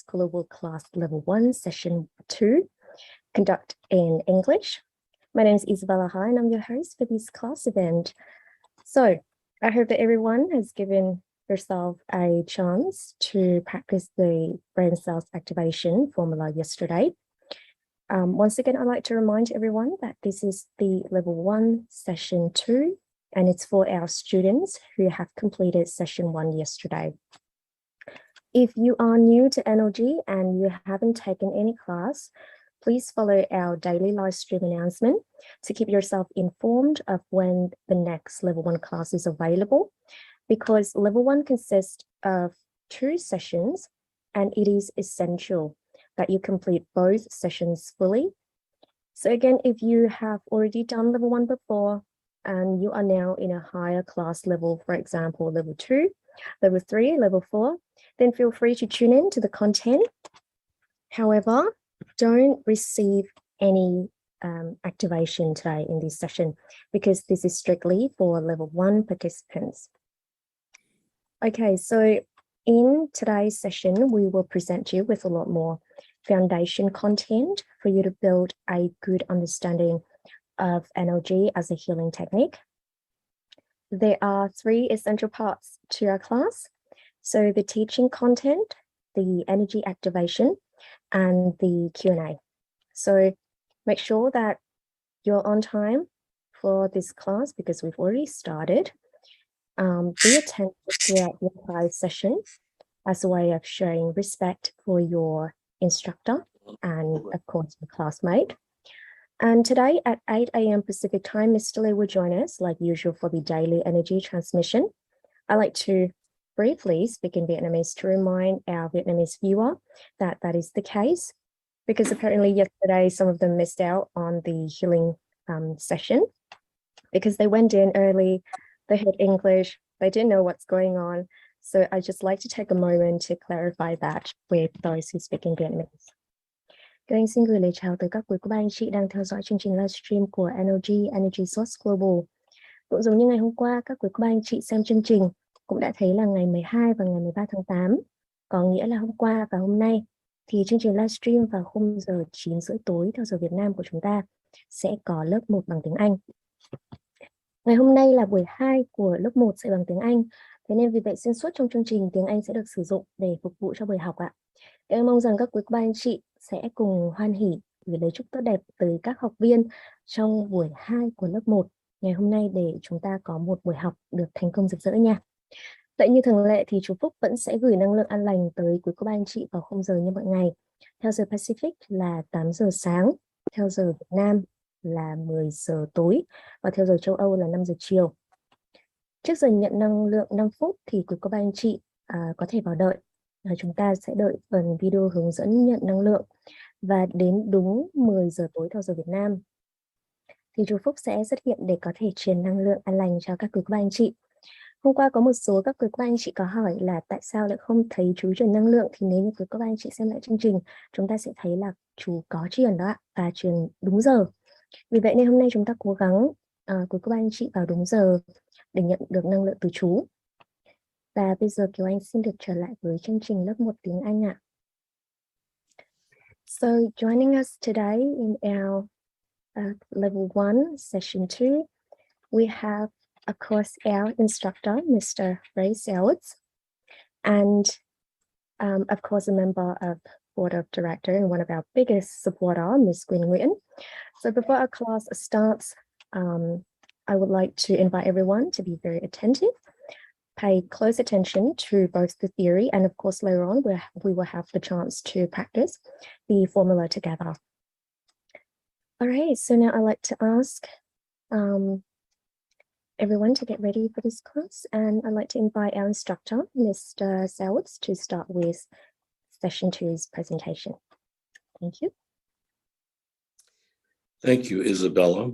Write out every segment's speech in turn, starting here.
Global Class Level 1, Session 2, Conduct in English. My name is Isabella Hai, and I'm your host for this class event. So I hope that everyone has given yourself a chance to practice the brain cells activation formula yesterday. Once again, I'd like to remind everyone that this is the Level 1, Session 2, and it's for our students who have completed Session 1 yesterday. If you are new to NLG and you haven't taken any class, please follow our daily live stream announcement to keep yourself informed of when the next Level 1 class is available, because Level 1 consists of 2 sessions, and it is essential that you complete both sessions fully. So again, if you have already done Level 1 before and you are now in a higher class level, for example, Level 2, Level 3, Level 4, then feel free to tune in to the content. However, don't receive any activation today in this session, because this is strictly for Level 1 participants. Okay, so in today's session, we will present you with a lot more foundation content for you to build a good understanding of NLG as a healing technique. There are 3 essential parts to our class. So the teaching content, the energy activation, and the Q&A. So make sure that you're on time for this class, because we've already started. Be attentive throughout the entire session as a way of showing respect for your instructor and, of course, your classmate. And today at 8 a.m. Pacific time, Mr. Lee will join us, like usual, for the daily energy transmission. I like to briefly speak in Vietnamese to remind our Vietnamese viewer that that is the case, because apparently yesterday some of them missed out on the healing session because they went in early, they heard English, they didn't know what's going on. So I just like to take a moment to clarify that with those who speak in Vietnamese. Các anh xin gửi lời chào tới các quý cô bác anh chị đang theo dõi chương trình livestream của Energy Source Global. Cũng giống như ngày hôm qua, các quý cô bác anh chị xem chương trình cũng đã thấy là ngày 12 và ngày 13 tháng 8, có nghĩa là hôm qua và hôm nay, thì chương trình livestream vào khung giờ 9:30 tối theo giờ Việt Nam của chúng ta sẽ có lớp 1 bằng tiếng Anh. Ngày hôm nay là buổi 2 của lớp 1 sẽ bằng tiếng Anh, thế nên vì vậy xuyên suốt trong chương trình tiếng Anh sẽ được sử dụng để phục vụ cho buổi học ạ. Em mong rằng các quý cô bác anh chị sẽ cùng hoan hỉ gửi lời chúc tốt đẹp tới các học viên trong buổi 2 của lớp 1 ngày hôm nay, để chúng ta có một buổi học được thành công rực rỡ nha. Vậy như thường lệ thì chú Phúc vẫn sẽ gửi năng lượng an lành tới quý cô bác anh chị vào khung giờ như mọi ngày. Theo giờ Pacific là 8 giờ sáng, theo giờ Việt Nam là 10 giờ tối, và theo giờ châu Âu là 5 giờ chiều. Trước giờ nhận năng lượng 5 phút thì quý cô bác anh chị có thể vào đợi. Chúng ta sẽ đợi phần video hướng dẫn nhận năng lượng, và đến đúng 10 giờ tối theo giờ Việt Nam thì chú Phúc sẽ xuất hiện để có thể truyền năng lượng an lành cho các quý cô bác anh chị. Hôm qua có một số các quý cô bác anh chị có hỏi là tại sao lại không thấy chú truyền năng lượng, thì nếu như quý cô bác anh chị xem lại chương trình, chúng ta sẽ thấy là chú có truyền đó ạ, và truyền đúng giờ. Vì vậy nên hôm nay chúng ta cố gắng quý cô bác anh chị vào đúng giờ để nhận được năng lượng từ chú. Và bây giờ Kiều Anh xin được trở lại với chương trình lớp 1 tiếng Anh ạ. So joining us today in our level 1, session 2, we have, of course, our instructor, Mr. Ray Selwitz, and of course, a member of Board of Director and one of our biggest supporter, Ms. Quynh Nguyen. So before our class starts, I would like to invite everyone to be very attentive, pay close attention to both the theory and of course later on we will have the chance to practice the formula together. All right, so now I'd like to ask everyone to get ready for this class, and I'd like to invite our instructor, Mr. Selwitz, to start with session 2's presentation. Thank you. Thank you, Isabella.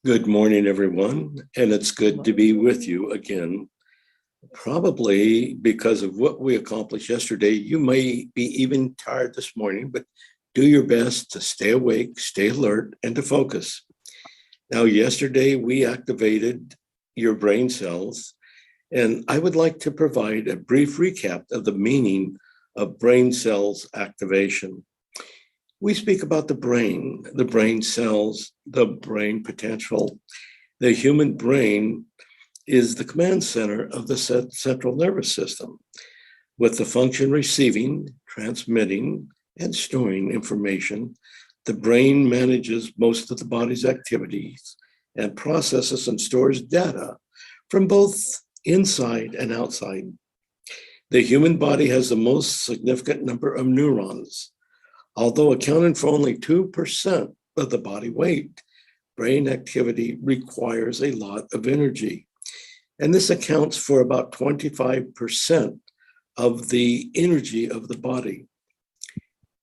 Good morning, everyone, and it's good to be with you again. Probably because of what we accomplished yesterday, you may be even tired this morning, but do your best to stay awake, stay alert, and to focus. Now, yesterday we activated your brain cells, and I would like to provide a brief recap of the meaning of brain cells activation. We speak about the brain cells, the brain potential. The human brain is the command center of the central nervous system, with the function receiving, transmitting, and storing information. The brain manages most of the body's activities and processes and stores data from both inside and outside. The human body has the most significant number of neurons. Although accounting for only 2% of the body weight, brain activity requires a lot of energy. And this accounts for about 25% of the energy of the body.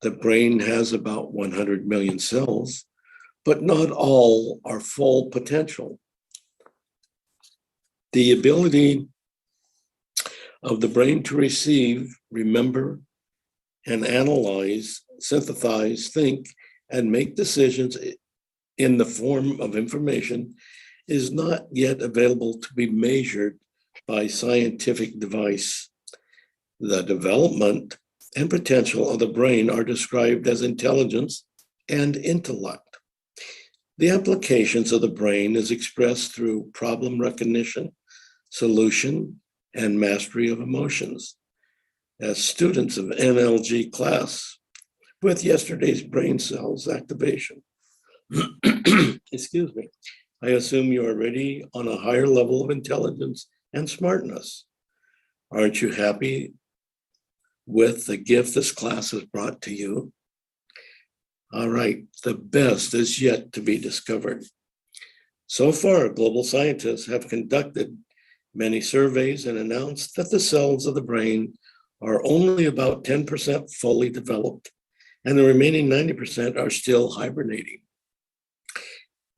The brain has about 100 million cells, but not all are full potential. The ability of the brain to receive, remember, and analyze, synthesize, think, and make decisions in the form of information is not yet available to be measured by scientific device. The development and potential of the brain are described as intelligence and intellect. The applications of the brain is expressed through problem recognition, solution, and mastery of emotions. As students of NLG class with yesterday's brain cells activation, excuse me, I assume you are ready on a higher level of intelligence and smartness. Aren't you happy with the gift this class has brought to you? All right, the best is yet to be discovered. So far, global scientists have conducted many surveys and announced that the cells of the brain are only about 10% fully developed, and the remaining 90% are still hibernating.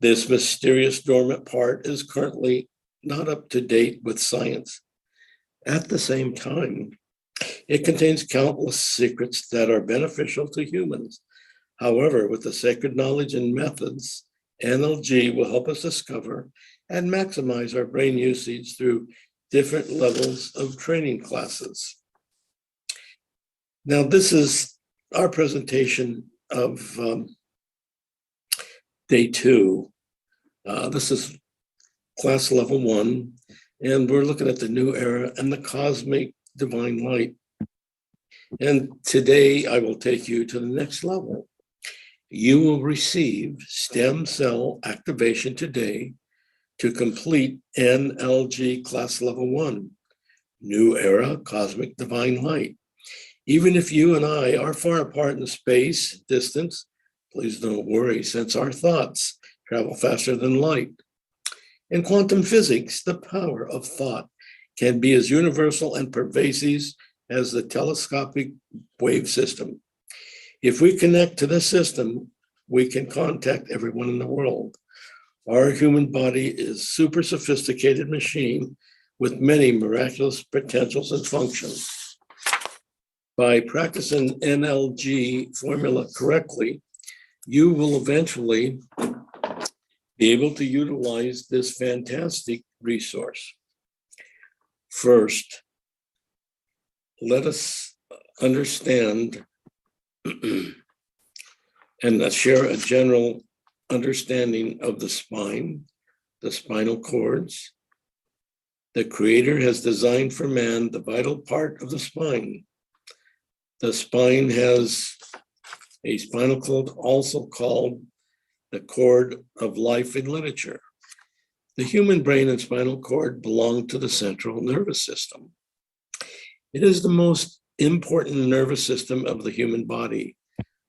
This mysterious dormant part is currently not up to date with science. At the same time, it contains countless secrets that are beneficial to humans. However, with the sacred knowledge and methods, NLG will help us discover and maximize our brain usage through different levels of training classes. Now, this is our presentation of day 2. This is class level 1, and we're looking at the new era and the cosmic divine light. And today I will take you to the next level. You will receive stem cell activation today to complete NLG class level 1, new era cosmic divine light. Even if you and I are far apart in space, distance, please don't worry, since our thoughts travel faster than light. In quantum physics, the power of thought can be as universal and pervasive as the telescopic wave system. If we connect to the system, we can contact everyone in the world. Our human body is a super sophisticated machine with many miraculous potentials and functions. By practicing NLG formula correctly, you will eventually be able to utilize this fantastic resource. First, let us understand and share a general understanding of the spine, the spinal cords. The Creator has designed for man the vital part of the spine. The spine has a spinal cord, also called the cord of life in literature. The human brain and spinal cord belong to the central nervous system. It is the most important nervous system of the human body.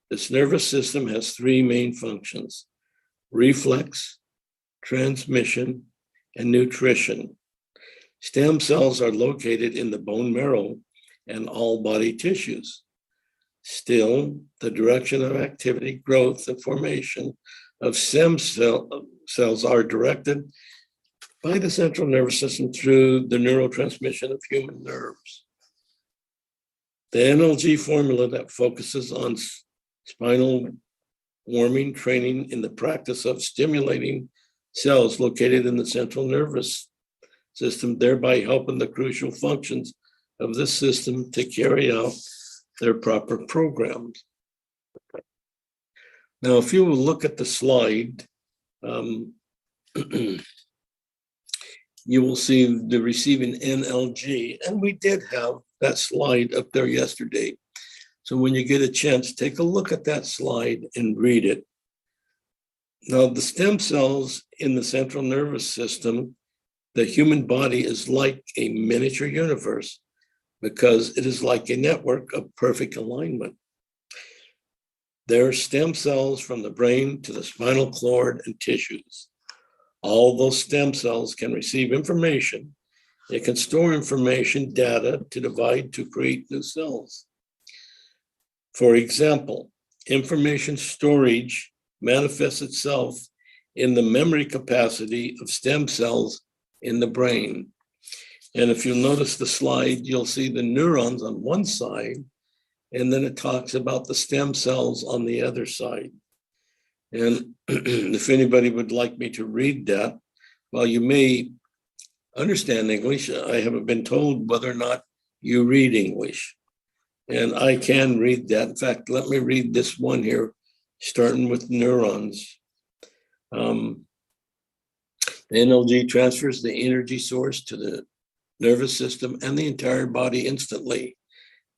This nervous system has three main functions: reflex, transmission, and nutrition. Stem cells are located in the bone marrow and all body tissues. Still, the direction of activity, growth, and formation of stem cells are directed by the central nervous system through the neurotransmission of human nerves. The NLG formula that focuses on spinal warming training in the practice of stimulating cells located in the central nervous system, thereby helping the crucial functions of this system to carry out their proper programs. Now, if you will look at the slide, you will see the receiving NLG, and we did have that slide up there yesterday. So when you get a chance, take a look at that slide and read it. Now, the stem cells in the central nervous system, the human body is like a miniature universe because it is like a network of perfect alignment. There are stem cells from the brain to the spinal cord and tissues. All those stem cells can receive information. It can store information, data to divide to create new cells. For example, information storage manifests itself in the memory capacity of stem cells in the brain. And if you'll notice the slide, you'll see the neurons on one side, and then it talks about the stem cells on the other side. And if anybody would like me to read that, well, you may understand English. I haven't been told whether or not you read English. And I can read that. In fact, let me read this one here, starting with neurons. The NLG transfers the energy source to the nervous system and the entire body instantly.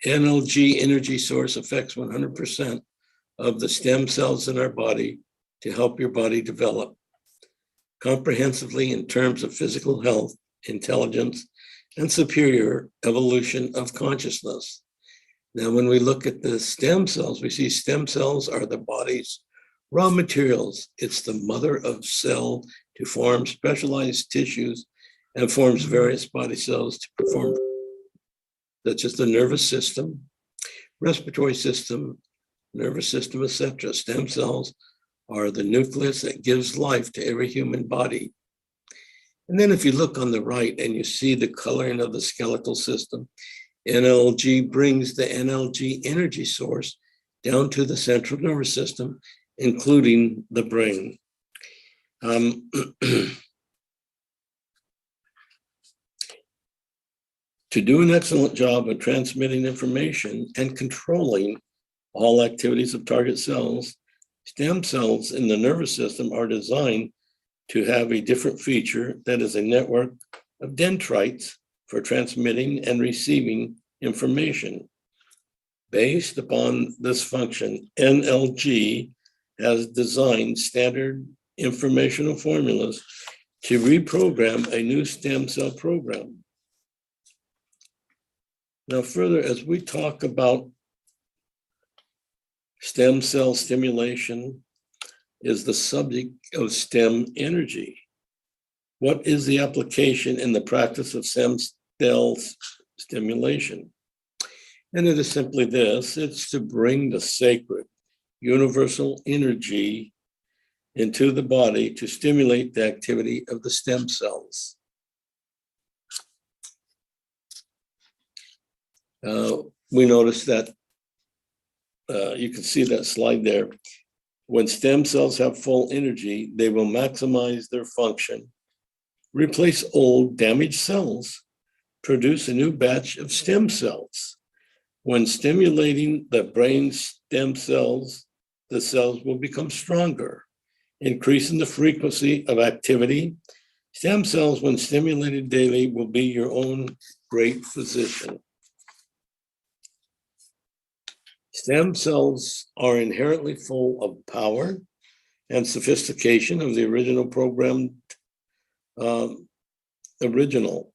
NLG energy source affects 100% of the stem cells in our body to help your body develop comprehensively in terms of physical health, intelligence, and superior evolution of consciousness. Now, when we look at the stem cells, we see stem cells are the body's raw materials. It's the mother of cell to form specialized tissues and forms various body cells to perform, such as the nervous system, respiratory system, nervous system, etc. Stem cells are the nucleus that gives life to every human body. And then if you look on the right and you see the coloring of the skeletal system, NLG brings the NLG energy source down to the central nervous system, including the brain. To do an excellent job of transmitting information and controlling all activities of target cells, stem cells in the nervous system are designed to have a different feature that is a network of dendrites for transmitting and receiving information. Based upon this function, NLG has designed standard informational formulas to reprogram a new stem cell program. Now, further, as we talk about stem cell stimulation, is the subject of STEM energy. What is the application in the practice of stem cell stimulation? And it is simply this: it's to bring the sacred, universal energy into the body to stimulate the activity of the stem cells. We notice that you can see that slide there. When stem cells have full energy, they will maximize their function, replace old damaged cells, produce a new batch of stem cells. When stimulating the brain stem cells, the cells will become stronger, increasing the frequency of activity. Stem cells, when stimulated daily, will be your own great physician. Stem cells are inherently full of power and sophistication of the original programmed original.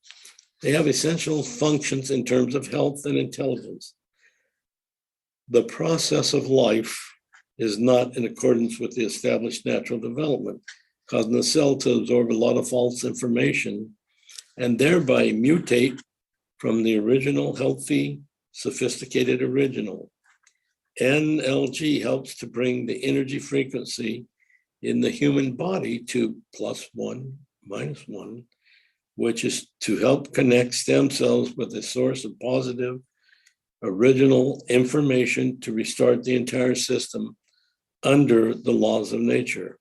They have essential functions in terms of health and intelligence. The process of life is not in accordance with the established natural development, causing the cell to absorb a lot of false information and thereby mutate from the original healthy, sophisticated original. NLG helps to bring the energy frequency in the human body to +1, -1, which is to help connect stem cells with a source of positive, original information to restart the entire system under the laws of nature.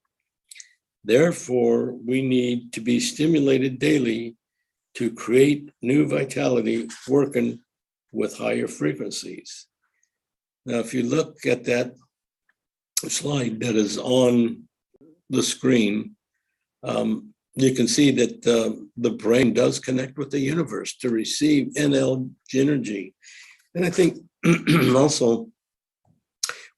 Therefore, we need to be stimulated daily to create new vitality working with higher frequencies. Now, if you look at that slide that is on the screen, you can see that the brain does connect with the universe to receive NL energy. And I think also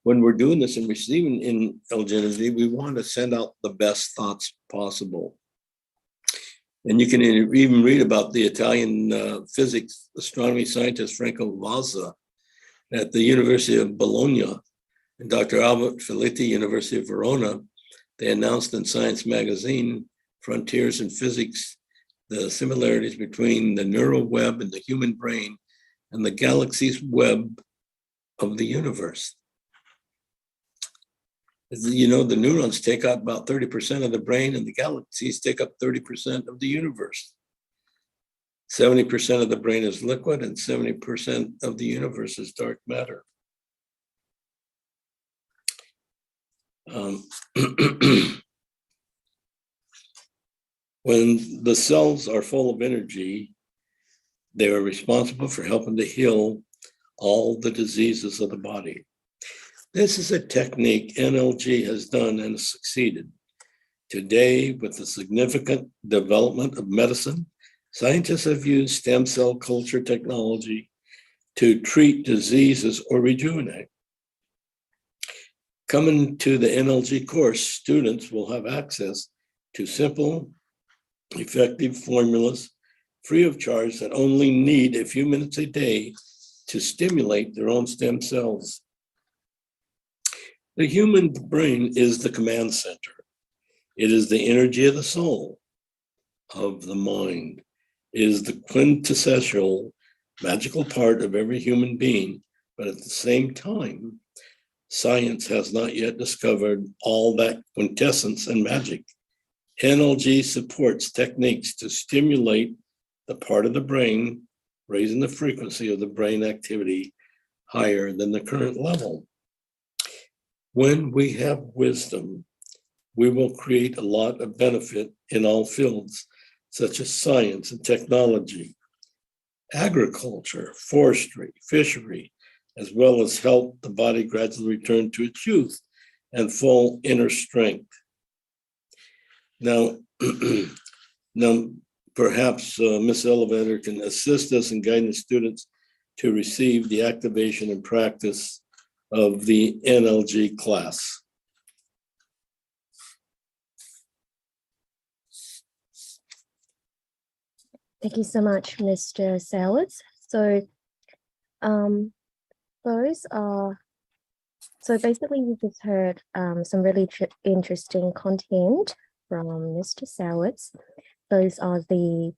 when we're doing this and receiving NL energy, we want to send out the best thoughts possible. And you can even read about the Italian physics astronomy scientist Franco Vazza at the University of Bologna and Dr. Albert Felitti, University of Verona. They announced in Science magazine, Frontiers in Physics, the similarities between the neural web in the human brain and the galaxy's web of the universe. You know, the neurons take up about 30% of the brain and the galaxies take up 30% of the universe. 70% of the brain is liquid and 70% of the universe is dark matter. When the cells are full of energy, they are responsible for helping to heal all the diseases of the body. This is a technique NLG has done and succeeded. Today, with the significant development of medicine, scientists have used stem cell culture technology to treat diseases or rejuvenate. Coming to the NLG course, students will have access to simple, effective formulas free of charge that only need a few minutes a day to stimulate their own stem cells. The human brain is the command center. It is the energy of the soul, of the mind. It is the quintessential magical part of every human being, but at the same time, science has not yet discovered all that quintessence and magic. NLG supports techniques to stimulate the part of the brain, raising the frequency of the brain activity higher than the current level. When we have wisdom, we will create a lot of benefit in all fields, such as science and technology, agriculture, forestry, fishery, as well as help the body gradually return to its youth and full inner strength. Now, perhaps Ms. Elevator can assist us in guiding the students to receive the activation and practice of the NLG class. Thank you so much, Mr. Sowers. So basically we just heard some really interesting content from Mr. Sowers. Those are the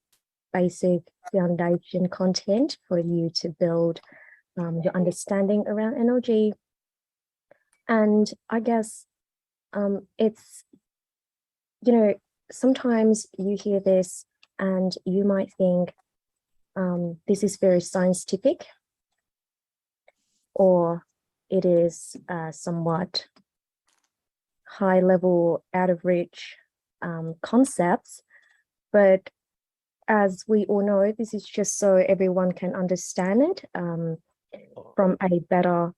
basic foundation content for you to build your understanding around NLG. And I guess it's sometimes you hear this and you might think this is very scientific, or it is somewhat high level, out of reach concepts. But as we all know, this is just so everyone can understand it from a better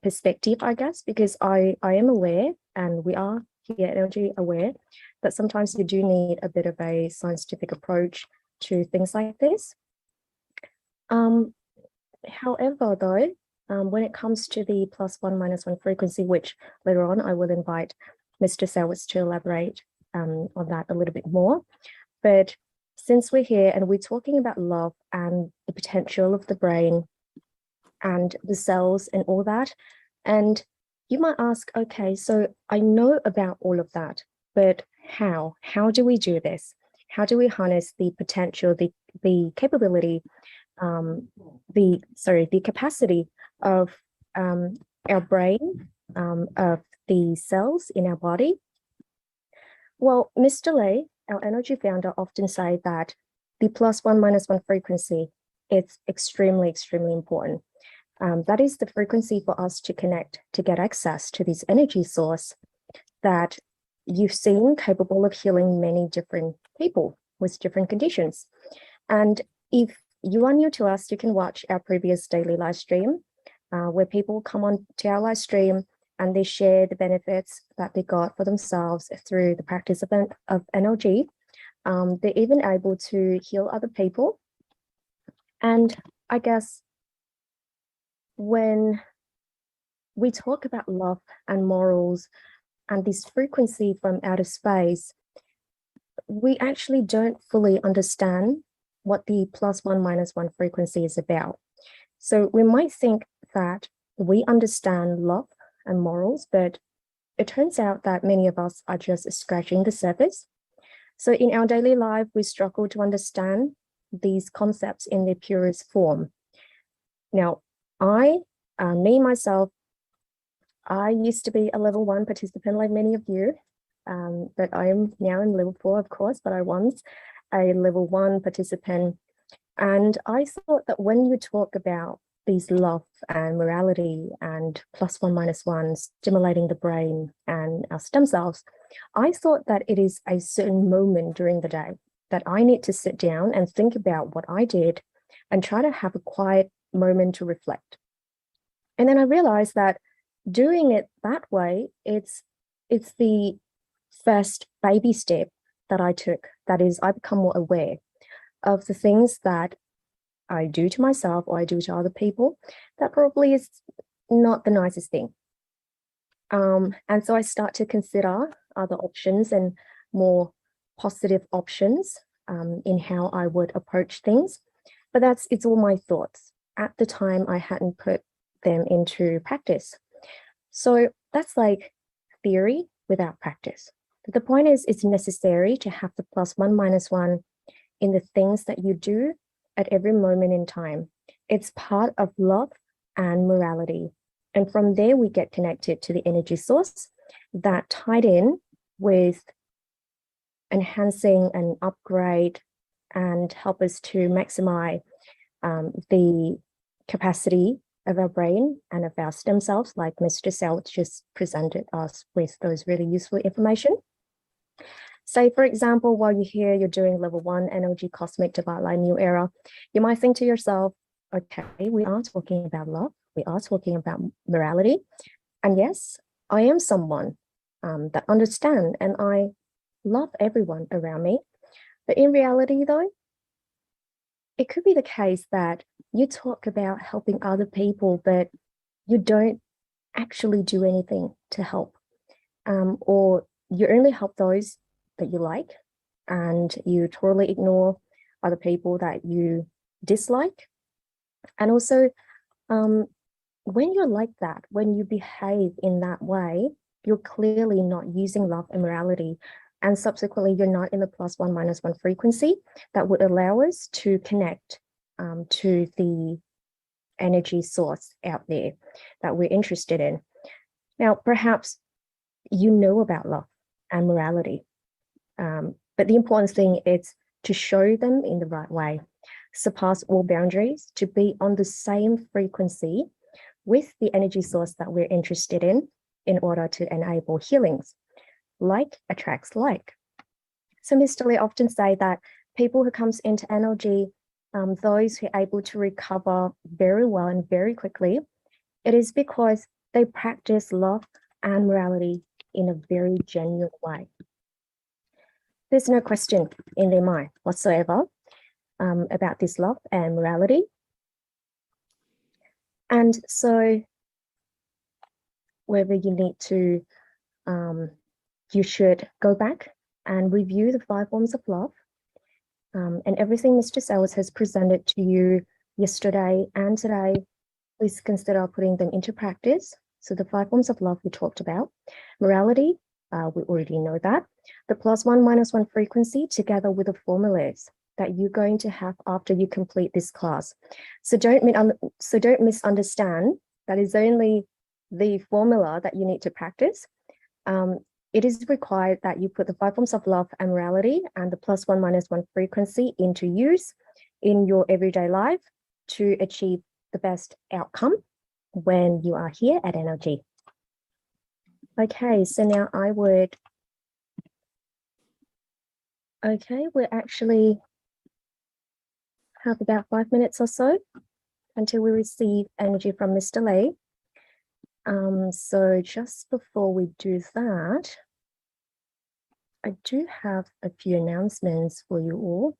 perspective, I guess, because I am aware, and we are here at Energy aware, that sometimes you do need a bit of a scientific approach to things like this. However, though, when it comes to the +1 - 1 frequency, which later on I will invite Mr. Selwitz to elaborate on that a little bit more. But since we're here and we're talking about love and the potential of the brain and the cells and all that, and you might ask, okay, so I know about all of that, but how? How do we do this? How do we harness the potential, the capability, the capacity of our brain, of the cells in our body? Well, Mr. Lay, our energy founder, often say that the +1 - 1 frequency is extremely, extremely important. That is the frequency for us to connect, to get access to this energy source that you've seen capable of healing many different people with different conditions. And if you are new to us, you can watch our previous daily live stream where people come on to our live stream and they share the benefits that they got for themselves through the practice of NLG. They're even able to heal other people. And I guess when we talk about love and morals and this frequency from outer space, we actually don't fully understand what the +1 - 1 frequency is about. So we might think that we understand love and morals, but it turns out that many of us are just scratching the surface. So in our daily life, we struggle to understand these concepts in their purest form. Now, myself, I used to be a level 1 participant like many of you, but I am now in level 4, of course, but I was a level 1 participant. And I thought that when you talk about these love and morality and +1 - 1, stimulating the brain and our stem cells, I thought that it is a certain moment during the day that I need to sit down and think about what I did and try to have a quiet moment to reflect. And then I realized that doing it that way, it's the first baby step that I took. That is, I become more aware of the things that I do to myself or I do to other people that probably is not the nicest thing. And so I start to consider other options and more positive options in how I would approach things. But it's all my thoughts. At the time, I hadn't put them into practice. So that's like theory without practice. But the point is, it's necessary to have the +1 - 1 in the things that you do at every moment in time. It's part of love and morality. And from there, we get connected to the energy source that tied in with enhancing and upgrade and help us to maximize the capacity of our brain and of our stem cells, like Mr. Selwitz just presented us with those really useful information. Say, for example, while you're here, you're doing level 1 NLG Cosmic Divine Line New Era, you might think to yourself, okay, we are talking about love, we are talking about morality. And yes, I am someone that understands and I love everyone around me. But in reality, though, it could be the case that you talk about helping other people, but you don't actually do anything to help, or you only help those that you like, and you totally ignore other people that you dislike. And also, when you're like that, when you behave in that way, you're clearly not using love and morality. And subsequently, you're not in the +1 - 1 frequency that would allow us to connect to the energy source out there that we're interested in. Now, perhaps you know about love and morality, But the important thing is to show them in the right way, surpass all boundaries, to be on the same frequency with the energy source that we're interested in order to enable healings. Like attracts like. So Mr. Lee often say that people who comes into NLG, those who are able to recover very well and very quickly, it is because they practice love and morality in a very genuine way. There's no question in their mind whatsoever about this love and morality. And so whether you need to, you should go back and review the 5 forms of love. And everything Mr. Sellers has presented to you yesterday and today, please consider putting them into practice. So the 5 forms of love we talked about. Morality, we already know that. The +1, -1 frequency together with the formulas that you're going to have after you complete this class. So don't misunderstand that is only the formula that you need to practice. It is required that you put the 5 forms of love and morality and the +1, -1 frequency into use in your everyday life to achieve the best outcome when you are here at NLG. Okay, so now we actually have about 5 minutes or so until we receive energy from Mr. Lee. So just before we do that, I do have a few announcements for you all.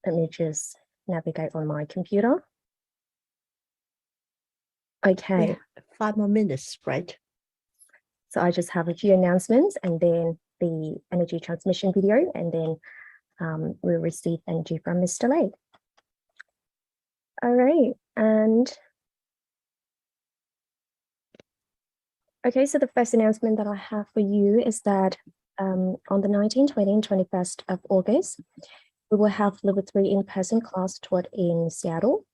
Let me just navigate on my computer. Okay. 5 more minutes, right? So I just have a few announcements and then the energy transmission video, and then we'll receive energy from Mr. Lee. All right, and okay, so the first announcement that I have for you is that on the 19th, 20th, and 21st of August, we will have level 3 in-person class taught in Seattle.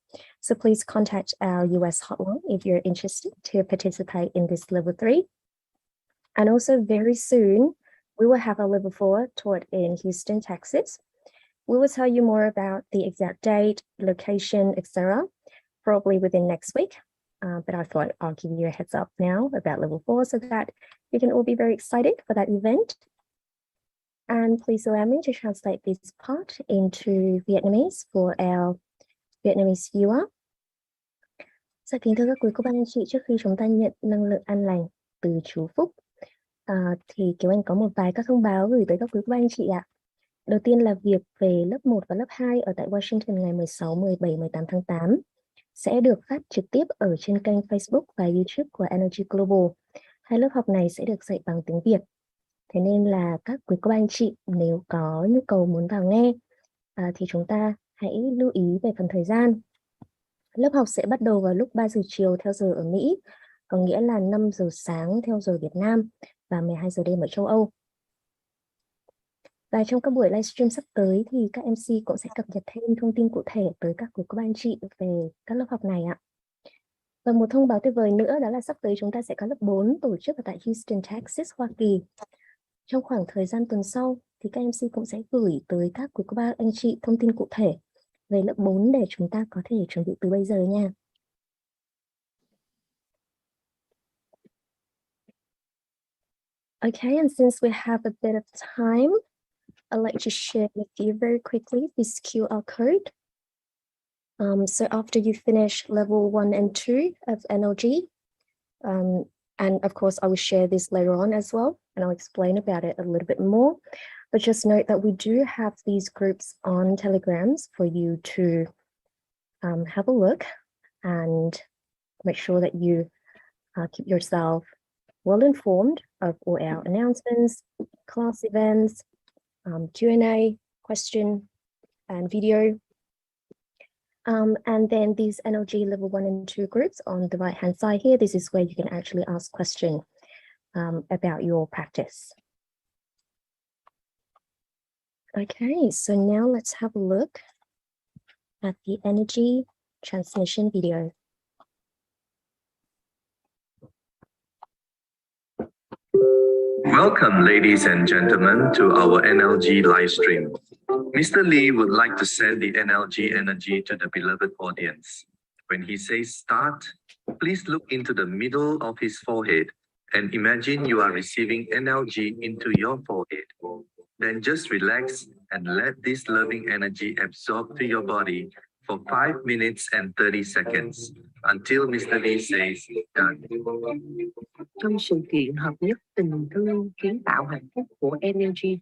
So please contact our US hotline if you're interested to participate in this level 3. And also very soon, we will have a level 4 taught in Houston, Texas. We will tell you more about the exact date, location, etc., probably within next week. But I thought I'll give you a heads up now about level 4 so that you can all be very excited for that event. And please allow me to translate this part into Vietnamese for our Vietnamese viewer. Dạ, kính thưa các quý cô bác anh chị, trước khi chúng ta nhận năng lượng an lành từ chú Phúc, thì Kiều Anh có một vài các thông báo gửi tới các quý cô bác anh chị ạ. Đầu tiên là việc về lớp 1 và lớp 2 ở tại Washington ngày 16, 17, 18 tháng 8 sẽ được phát trực tiếp ở trên kênh Facebook và YouTube của Energy Global. Hai lớp học này sẽ được dạy bằng tiếng Việt. Thế nên là các quý cô bác anh chị nếu có nhu cầu muốn vào nghe thì chúng ta hãy lưu ý về phần thời gian. Lớp học sẽ bắt đầu vào lúc 3 giờ chiều theo giờ ở Mỹ, có nghĩa là 5 giờ sáng theo giờ Việt Nam và 12 giờ đêm ở châu Âu. Và trong các buổi livestream sắp tới thì các MC cũng sẽ cập nhật thêm thông tin cụ thể tới các quý cô bác anh chị về các lớp học này ạ. Và một thông báo tuyệt vời nữa đó là sắp tới chúng ta sẽ có lớp 4 tổ chức ở tại Houston, Texas, Hoa Kỳ. Trong khoảng thời gian tuần sau thì các MC cũng sẽ gửi tới các quý cô bác anh chị thông tin cụ thể về lớp 4 để chúng ta có thể chuẩn bị từ bây giờ nha. Okay, and since we have a bit of time, I'd like to share with you very quickly this QR code. So after you finish level 1 and 2 of NLG, and of course I will share this later on as well, and I'll explain about it a little bit more. But just note that we do have these groups on Telegrams for you to have a look and make sure that you keep yourself well informed of all our announcements, class events, Q&A, question and video. And then these NLG level 1 and 2 groups on the right hand side here, this is where you can actually ask questions about your practice. Okay, so now let's have a look at the energy transmission video. Welcome, ladies and gentlemen, to our NLG live stream. Mr. Lee would like to send the NLG energy to the beloved audience. When he says start, please look into the middle of his forehead and imagine you are receiving NLG into your forehead. Then just relax and let this loving energy absorb to your body for 5 minutes and 30 seconds until Mr. Lee says done. Trong sự kiện hợp nhất tình thương kiến tạo hạnh phúc của Energy,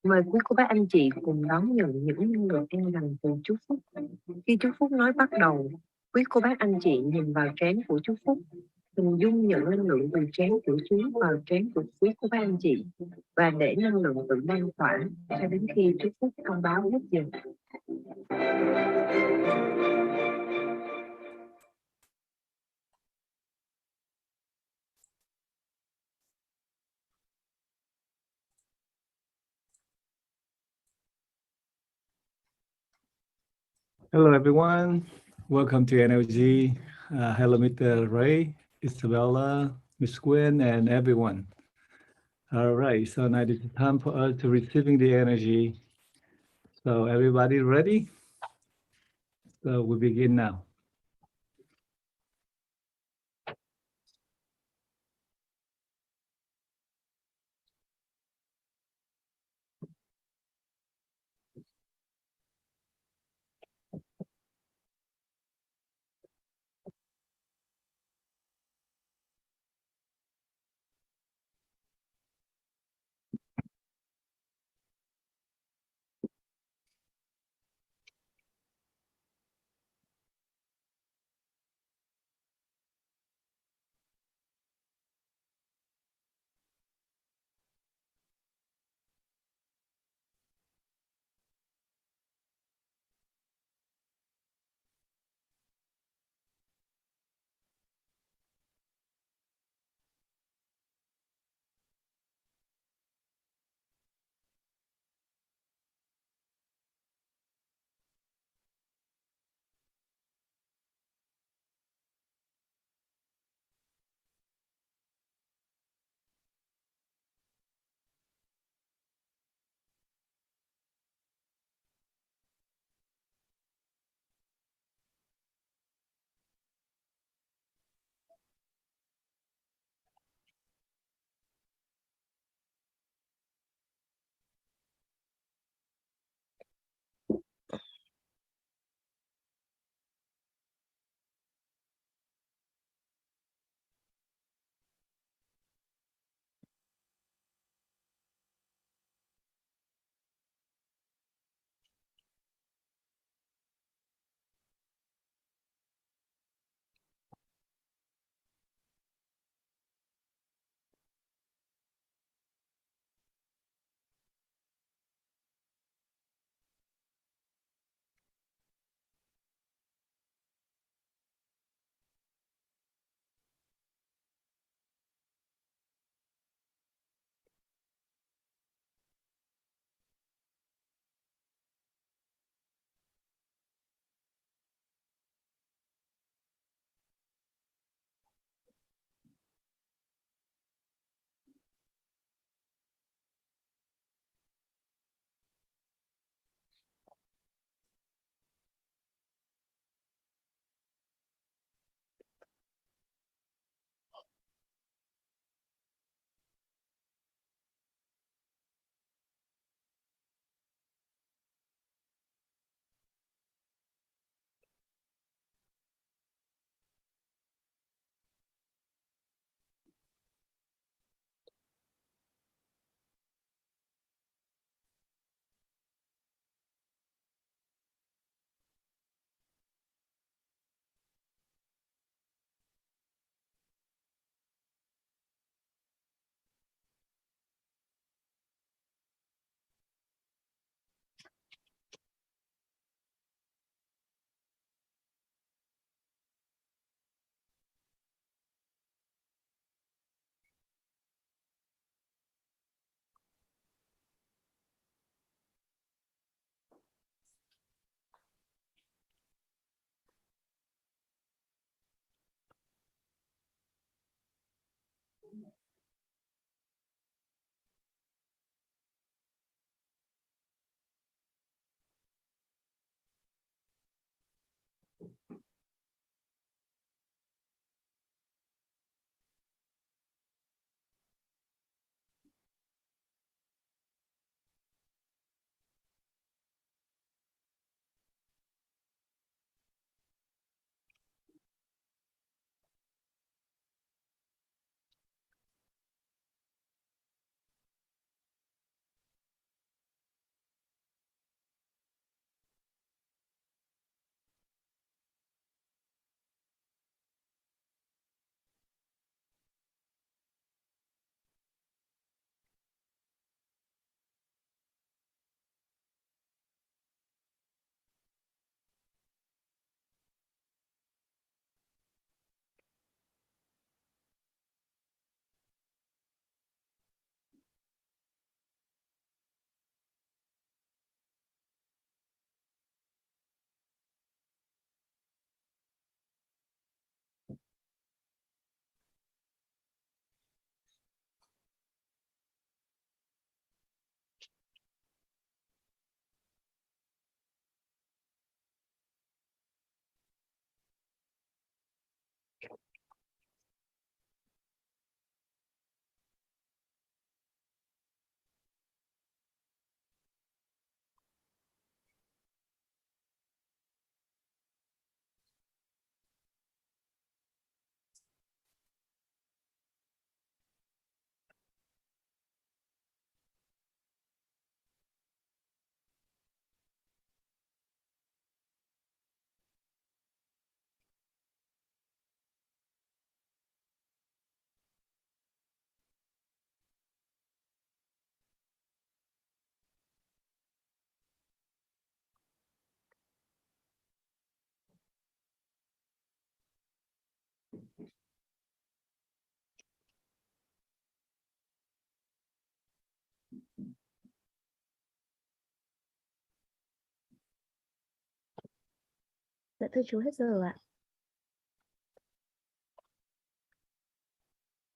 mời quý cô bác anh chị cùng đón nhận những năng lượng an lành từ chú Phúc. Khi chú Phúc nói bắt đầu, quý cô bác anh chị nhìn vào trán của chú Phúc, hình dung nhận năng lượng từ trán của chú vào trán của quý cô bác anh chị và để năng lượng tự lan tỏa cho đến khi chú Phúc thông báo hết giờ. Hello, everyone. Welcome to NLG. Hello, Mr. Ray, Isabella, Miss Gwen, and everyone. All right, so now it is time for us to receiving the energy. So everybody ready? So we begin now. Đợi thưa chú hết giờ ạ.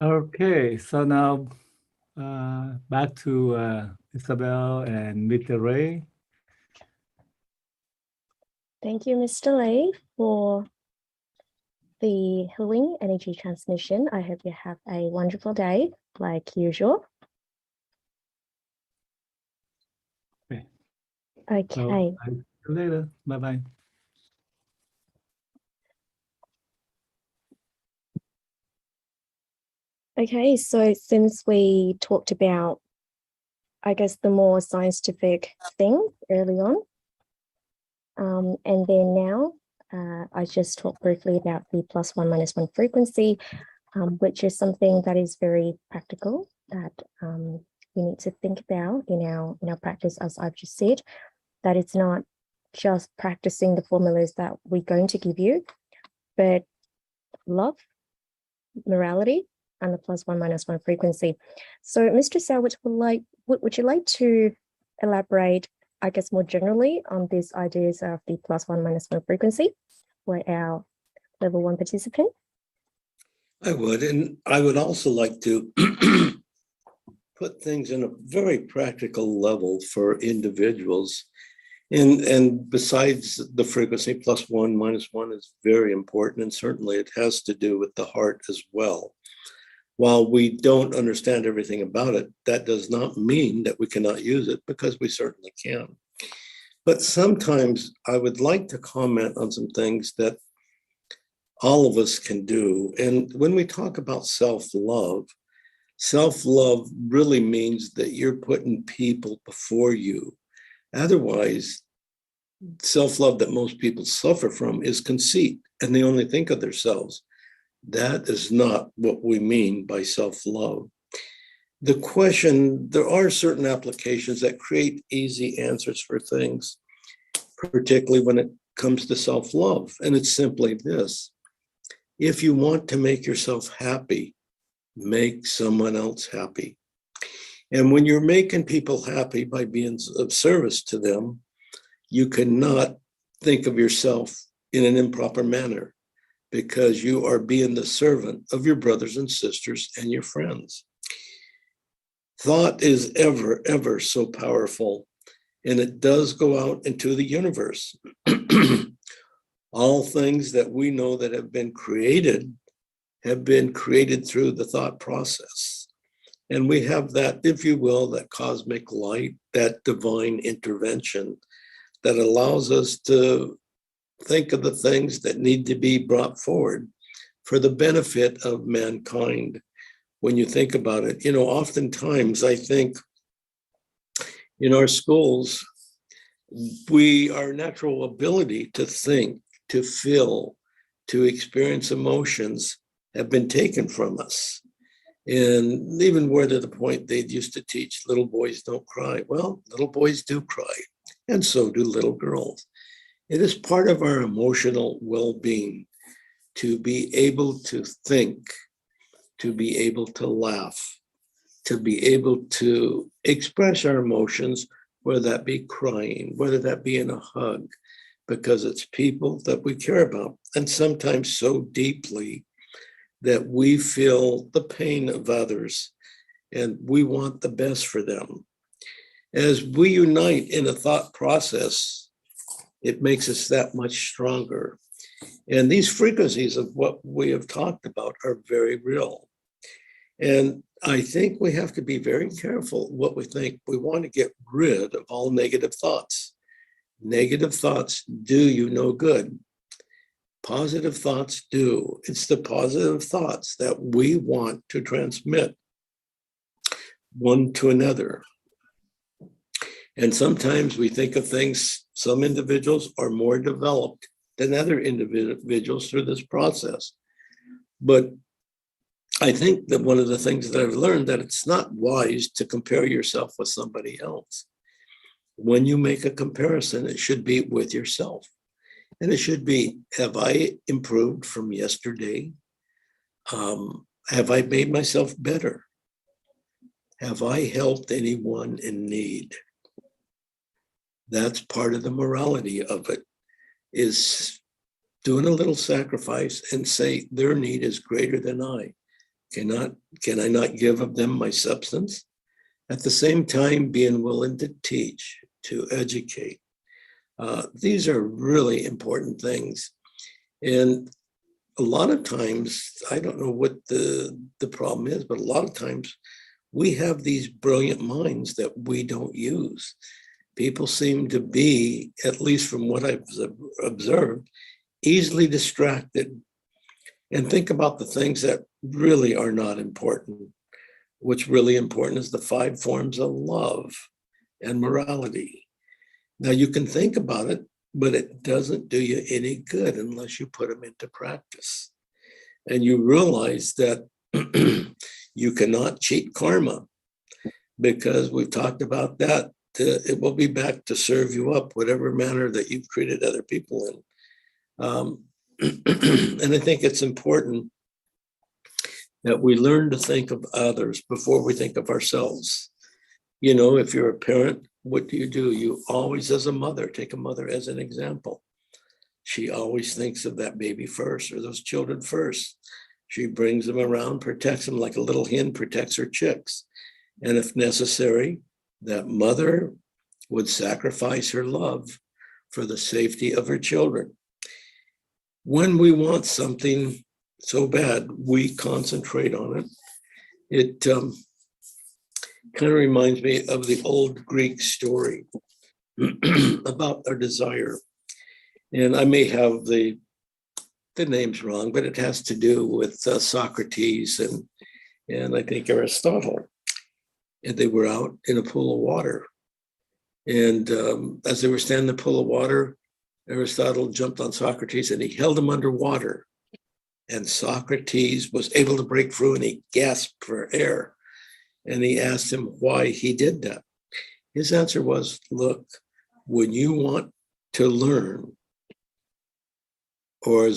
Okay, so now back to Isabel and Mr. Ray. Thank you, Mr. Lei, for the healing energy transmission. I hope you have a wonderful day, like usual. Okay. Okay. So I'll see you later. Bye-bye. Okay, so since we talked about, I guess, the more scientific thing early on, and then now I just talked briefly about the +1 -1 frequency, which is something that is very practical that we need to think about in our practice, as I've just said, that it's not just practicing the formulas that we're going to give you, but love, morality, and the +1 -1 frequency. So, Mr. Sowich, would you like to elaborate, I guess, more generally on these ideas of the +1 -1 frequency for our level 1 participant? I would, and I would also like to put things in a very practical level for individuals. And besides the frequency, +1 -1 is very important, and certainly it has to do with the heart as well. While we don't understand everything about it, that does not mean that we cannot use it, because we certainly can. But sometimes I would like to comment on some things that all of us can do. And when we talk about self-love really means that you're putting people before you. Otherwise, self-love that most people suffer from is conceit, and they only think of themselves. That is not what we mean by self-love. The question, there are certain applications that create easy answers for things, particularly when it comes to self-love. And it's simply this: if you want to make yourself happy, make someone else happy. And when you're making people happy by being of service to them, you cannot think of yourself in an improper manner, because you are being the servant of your brothers and sisters and your friends. Thought is ever, ever so powerful, and it does go out into the universe. All things that we know that have been created through the thought process. And we have that, if you will, that cosmic light, that divine intervention that allows us to think of the things that need to be brought forward for the benefit of mankind. When you think about it, oftentimes I think in our schools, our natural ability to think, to feel, to experience emotions have been taken from us. And even more to the point, they used to teach little boys don't cry. Well, little boys do cry, and so do little girls. It is part of our emotional well-being to be able to think, to be able to laugh, to be able to express our emotions, whether that be crying, whether that be in a hug, because it's people that we care about, and sometimes so deeply that we feel the pain of others and we want the best for them. As we unite in a thought process, it makes us that much stronger. And these frequencies of what we have talked about are very real. And I think we have to be very careful what we think. We want to get rid of all negative thoughts. Negative thoughts do you no good. Positive thoughts do. It's the positive thoughts that we want to transmit one to another. And sometimes we think of things, some individuals are more developed than other individuals through this process. But I think that one of the things that I've learned, that it's not wise to compare yourself with somebody else. When you make a comparison, it should be with yourself. And it should be, have I improved from yesterday? Have I made myself better? Have I helped anyone in need? That's part of the morality of it, is doing a little sacrifice and say their need is greater than I. Can I not give of them my substance? At the same time, being willing to teach, to educate. These are really important things. And a lot of times, I don't know what the problem is, but a lot of times we have these brilliant minds that we don't use. People seem to be, at least from what I've observed, easily distracted and think about the things that really are not important. What's really important is the 5 forms of love and morality. Now you can think about it, but it doesn't do you any good unless you put them into practice. And you realize that you cannot cheat karma, because we've talked about that. It will be back to serve you up, whatever manner that you've treated other people in. And I think it's important that we learn to think of others before we think of ourselves. You know, if you're a parent, what do? You always, as a mother, take a mother as an example. She always thinks of that baby first, or those children first. She brings them around, protects them like a little hen protects her chicks. And if necessary, that mother would sacrifice her love for the safety of her children. When we want something so bad, we concentrate on it. It kind of reminds me of the old Greek story about our desire. And I may have the names wrong, but it has to do with Socrates and I think Aristotle. And they were out in a pool of water. And as they were standing in the pool of water, Aristotle jumped on Socrates and he held him underwater. And Socrates was able to break through and he gasped for air. And he asked him why he did that. His answer was, look, when you want to learn or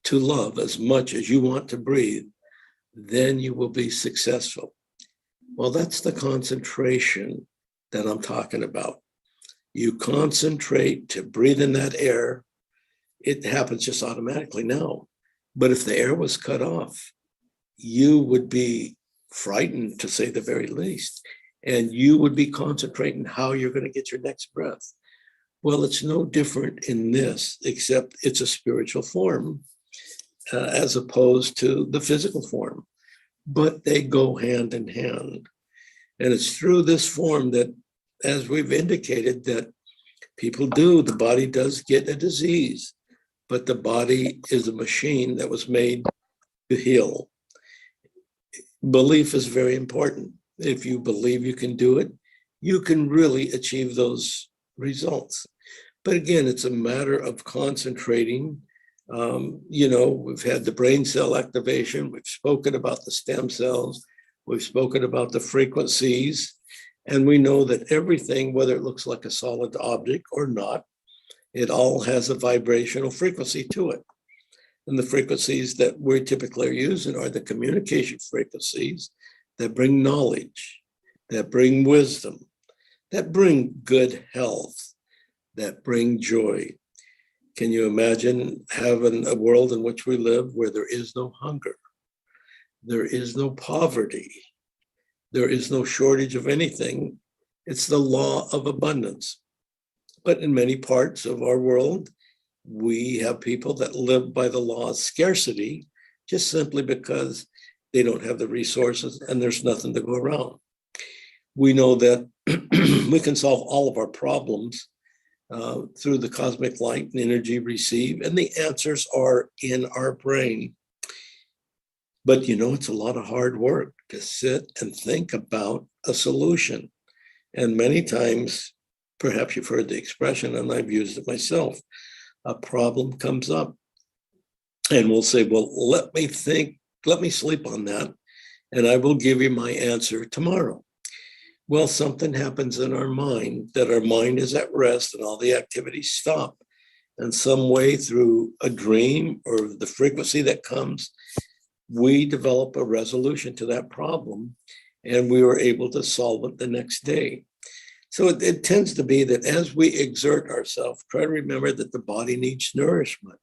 to love as much as you want to breathe, then you will be successful. Well, that's the concentration that I'm talking about. You concentrate to breathe in that air. It happens just automatically now. But if the air was cut off, you would be frightened, to say the very least, and you would be concentrating how you're going to get your next breath. Well, it's no different in this, except it's a spiritual form as opposed to the physical form, but they go hand in hand. And it's through this form that, as we've indicated, that people the body does get a disease, but the body is a machine that was made to heal. Belief is very important. If you believe you can do it, you can really achieve those results. But again, it's a matter of concentrating. We've had the brain cell activation. We've spoken about the stem cells. We've spoken about the frequencies. And we know that everything, whether it looks like a solid object or not, it all has a vibrational frequency to it. And the frequencies that we typically are using are the communication frequencies that bring knowledge, that bring wisdom, that bring good health, that bring joy. Can you imagine having a world in which we live where there is no hunger, there is no poverty, there is no shortage of anything? It's the law of abundance. But in many parts of our world, we have people that live by the law of scarcity, just simply because they don't have the resources and there's nothing to go around. We know that we can solve all of our problems through the cosmic light and energy received, and the answers are in our brain. But it's a lot of hard work to sit and think about a solution. And many times, perhaps you've heard the expression, and I've used it myself, a problem comes up and we'll say, well, let me sleep on that, and I will give you my answer tomorrow. Well, something happens in our mind that our mind is at rest and all the activities stop. And some way through a dream or the frequency that comes, we develop a resolution to that problem and we were able to solve it the next day. So it tends to be that as we exert ourselves, try to remember that the body needs nourishment.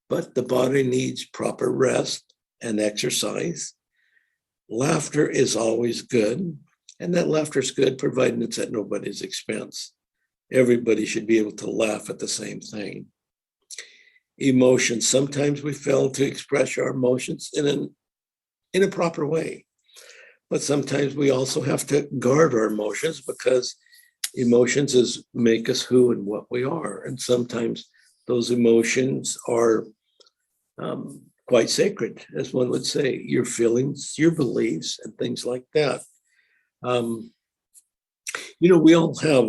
but the body needs proper rest and exercise. Laughter is always good, and that laughter is good provided it's at nobody's expense. Everybody should be able to laugh at the same thing. Emotions. Sometimes we fail to express our emotions in a proper way. But sometimes we also have to guard our emotions because emotions make us who and what we are. And sometimes those emotions are quite sacred, as one would say, your feelings, your beliefs, and things like that. We all have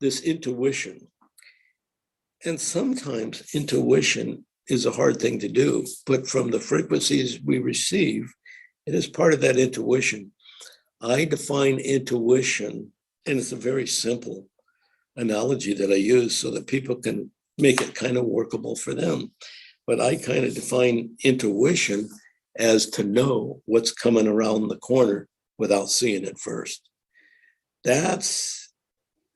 this intuition. And sometimes intuition is a hard thing to do, but from the frequencies we receive, it is part of that intuition. I define intuition, and it's a very simple analogy that I use so that people can make it kind of workable for them. But I kind of define intuition as to know what's coming around the corner without seeing it first. That's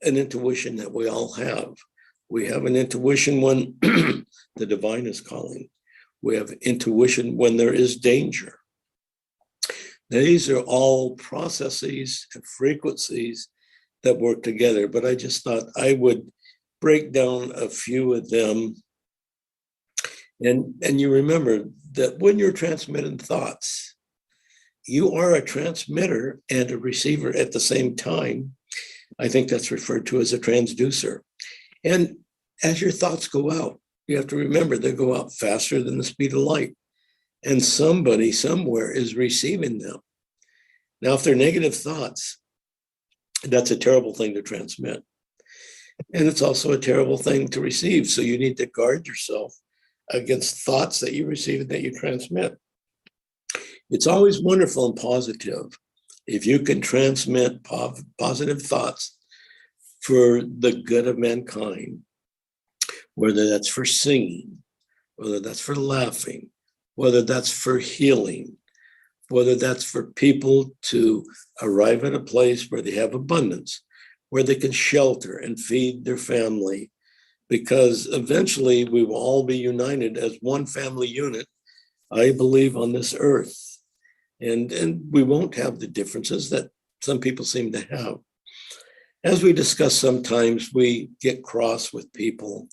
an intuition that we all have. We have an intuition when the divine is calling. We have intuition when there is danger. These are all processes and frequencies that work together, but I just thought I would break down a few of them. And you remember that when you're transmitting thoughts, you are a transmitter and a receiver at the same time. I think that's referred to as a transducer. And as your thoughts go out, you have to remember they go out faster than the speed of light. And somebody somewhere is receiving them. Now, if they're negative thoughts, that's a terrible thing to transmit. And it's also a terrible thing to receive. So you need to guard yourself against thoughts that you receive and that you transmit. It's always wonderful and positive if you can transmit positive thoughts for the good of mankind, whether that's for singing, whether that's for laughing, whether that's for healing, whether that's for people to arrive at a place where they have abundance, where they can shelter and feed their family, because eventually we will all be united as one family unit, I believe, on this earth. And we won't have the differences that some people seem to have. As we discuss, sometimes we get cross with people,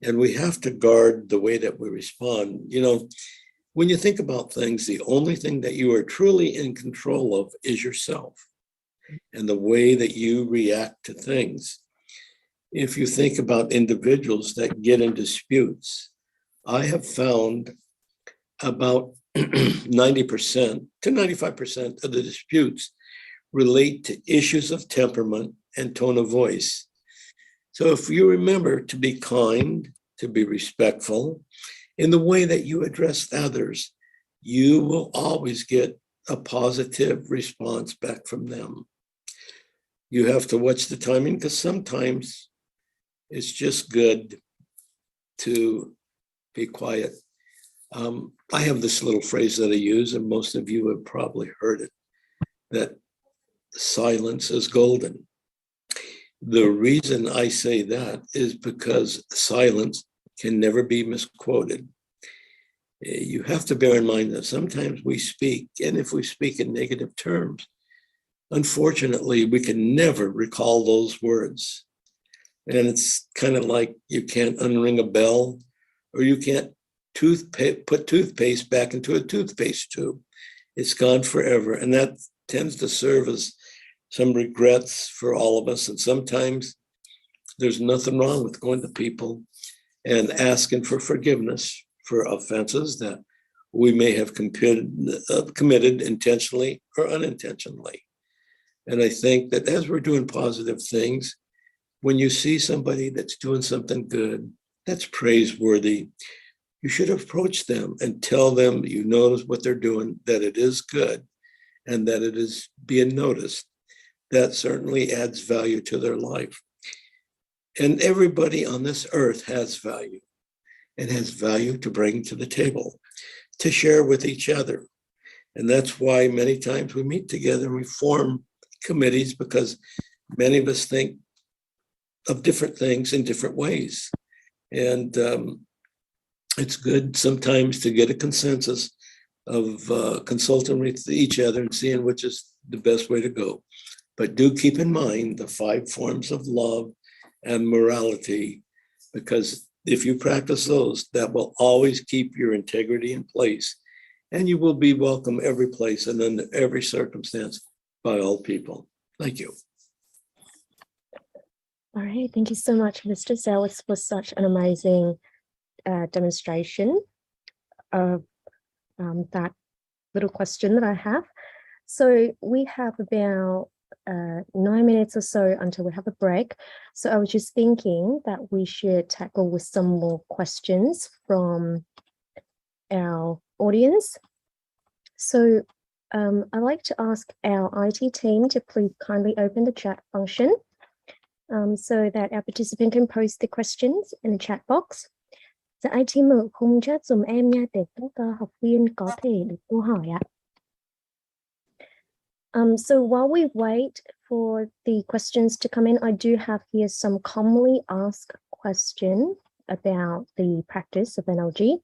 and we have to guard the way that we respond. When you think about things, the only thing that you are truly in control of is yourself and the way that you react to things. If you think about individuals that get in disputes, I have found about 90% to 95% of the disputes relate to issues of temperament and tone of voice. So if you remember to be kind, to be respectful in the way that you address others, you will always get a positive response back from them. You have to watch the timing, because sometimes it's just good to be quiet. I have this little phrase that I use, and most of you have probably heard it, that silence is golden. The reason I say that is because silence can never be misquoted. You have to bear in mind that sometimes we speak, and if we speak in negative terms, unfortunately, we can never recall those words. And it's kind of like you can't unring a bell, or you can't put toothpaste back into a toothpaste tube. It's gone forever. And that tends to serve as some regrets for all of us. And sometimes there's nothing wrong with going to people and asking for forgiveness for offenses that we may have committed intentionally or unintentionally. And I think that as we're doing positive things, when you see somebody that's doing something good, that's praiseworthy, you should approach them and tell them you notice what they're doing, that it is good and that it is being noticed. That certainly adds value to their life. And everybody on this earth has value, and has value to bring to the table, to share with each other. And that's why many times we meet together and we form committees, because many of us think of different things in different ways. And it's good sometimes to get a consensus of consulting with each other and seeing which is the best way to go. But do keep in mind the 5 forms of love and morality, because if you practice those, that will always keep your integrity in place, and you will be welcome every place and under every circumstance by all people. Thank you. All right, thank you so much, Mr. Zealous, for such an amazing demonstration of that little question that I have. So we have about 9 minutes or so until we have a break. So I was just thinking that we should tackle with some more questions from our audience. So I'd like to ask our IT team to please kindly open the chat function so that our participant can post the questions in the chat box. Dạ, IT mở khung chat dùm em nha để các học viên có thể được câu hỏi ạ. So while we wait for the questions to come in, I do have here some commonly asked question about the practice of NLG.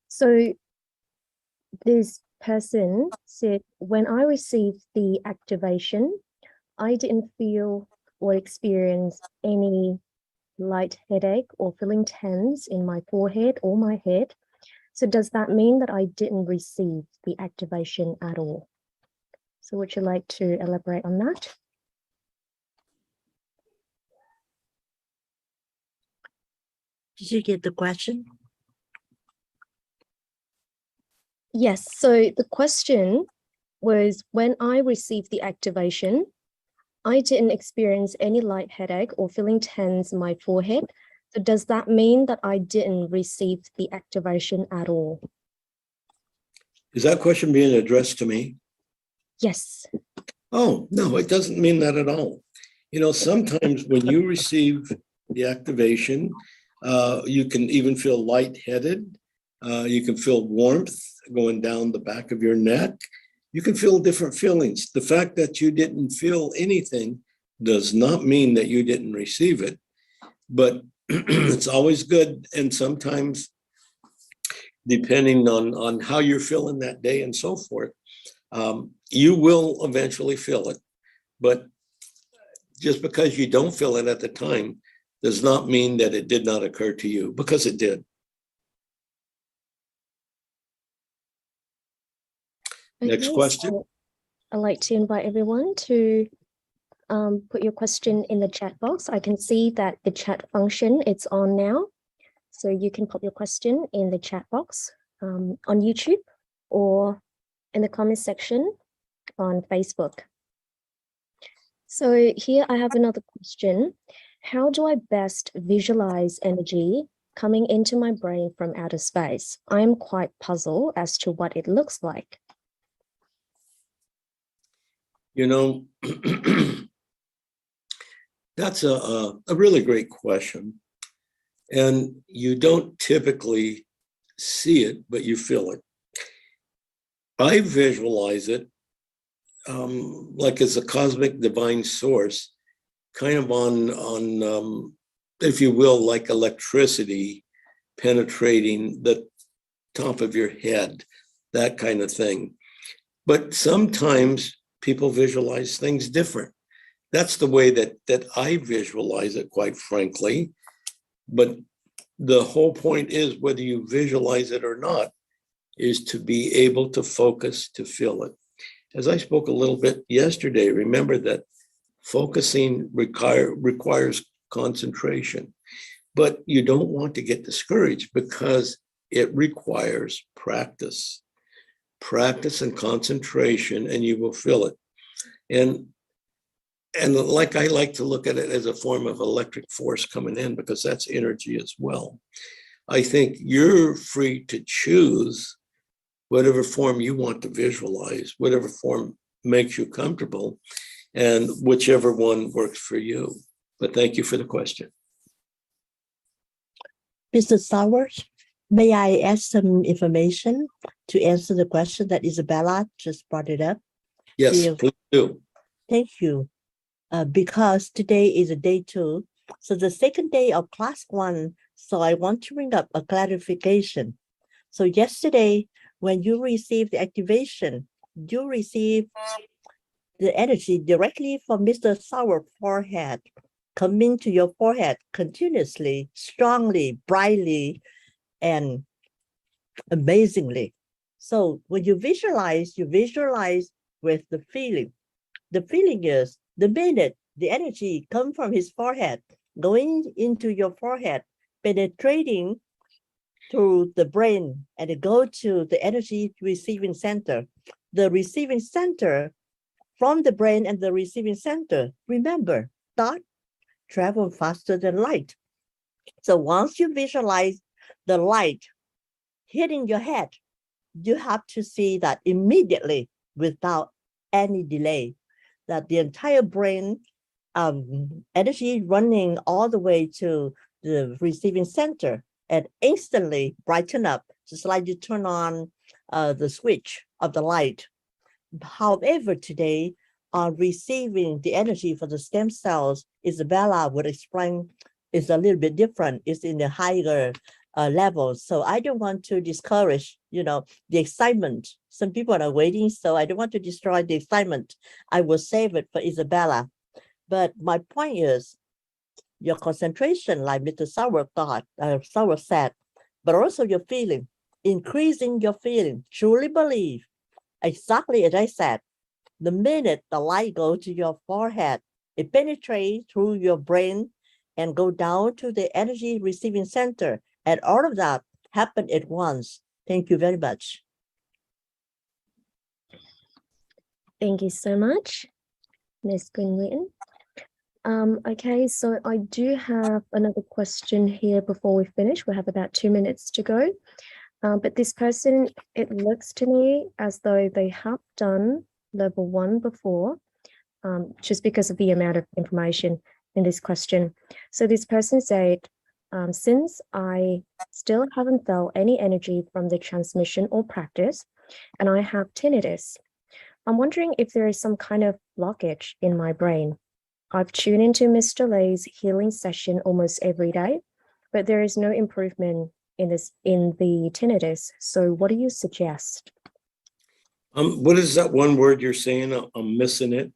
So this person said, when I received the activation, I didn't feel or experience any light headache or feeling tense in my forehead or my head. So does that mean that I didn't receive the activation at all? So would you like to elaborate on that? Did you get the question? Yes, so the question was, when I received the activation, I didn't experience any light headache or feeling tense in my forehead. So does that mean that I didn't receive the activation at all? Is that question being addressed to me? Yes. Oh, no, it doesn't mean that at all. You know, sometimes when you receive the activation, you can even feel lightheaded. You can feel warmth going down the back of your neck. You can feel different feelings. The fact that you didn't feel anything does not mean that you didn't receive it, but it's always good. And sometimes, depending on how you're feeling that day and so forth, you will eventually feel it. But just because you don't feel it at the time does not mean that it did not occur to you, because it did. Next Okay, question. so I'd like to invite everyone to put your question in the chat box. I can see that the chat function it's on now. So you can pop your question in the chat box on YouTube or in the comment section on Facebook. So here I have another question. How do I best visualize energy coming into my brain from outer space? I'm quite puzzled as to what it looks like. You know, that's a really great question. And you don't typically see it, but you feel it. I visualize it like as a cosmic divine source, kind of on if you will, like electricity penetrating the top of your head, that kind of thing. But sometimes people visualize things different. That's the way that I visualize it, quite frankly. But the whole point is, whether you visualize it or not, is to be able to focus, to feel it. As I spoke a little bit yesterday, remember that focusing requires concentration, but you don't want to get discouraged because it requires practice and concentration, and you will feel it. And like I like to look at it as a form of electric force coming in, because that's energy as well. I think you're free to choose whatever form you want to visualize, whatever form makes you comfortable, and whichever one works for you. But thank you for the question. Mr. Sowers, may I add some information to answer the question that Isabella just brought it up? Yes, Yeah. please do. Thank you. Because today is a day 2 So the second day of class 1, so I want to bring up a clarification. So yesterday, when you received the activation, you received the energy directly from Mr. Sauer's forehead, coming to your forehead continuously, strongly, brightly, and amazingly. So when you visualize with the feeling. The feeling is the minute the energy comes from his forehead, going into your forehead, penetrating through the brain, and it go to the energy receiving center. The receiving center from the brain and the receiving center, remember, thought travel faster than light. So once you visualize the light hitting your head, you have to see that immediately without any delay, that the entire brain energy running all the way to the receiving center and instantly brighten up, just like you turn on the switch of the light. However, today, on receiving the energy for the stem cells, Isabella would explain is a little bit different. It's in the higher levels. So I don't want to discourage, the excitement. Some people are waiting, so I don't want to destroy the excitement. I will save it for Isabella. But my point is, your concentration, like Mr. Sauer said, but also your feeling, increasing your feeling, truly believe, exactly as I said, the minute the light goes to your forehead, it penetrates through your brain and go down to the energy receiving center. And all of that happened at once. Thank you very much. Thank you so much, Ms. Quinn-Wheaton. Okay, so I do have another question here before we finish. We have about 2 minutes to go. But this person, it looks to me as though they have done level 1 before, just because of the amount of information in this question. So this person said, since I still haven't felt any energy from the transmission or practice, and I have tinnitus, I'm wondering if there is some kind of blockage in my brain. I've tuned into Mr. Lee's healing session almost every day, but there is no improvement in the tinnitus. So what do you suggest? What is that one word you're saying? I'm missing it.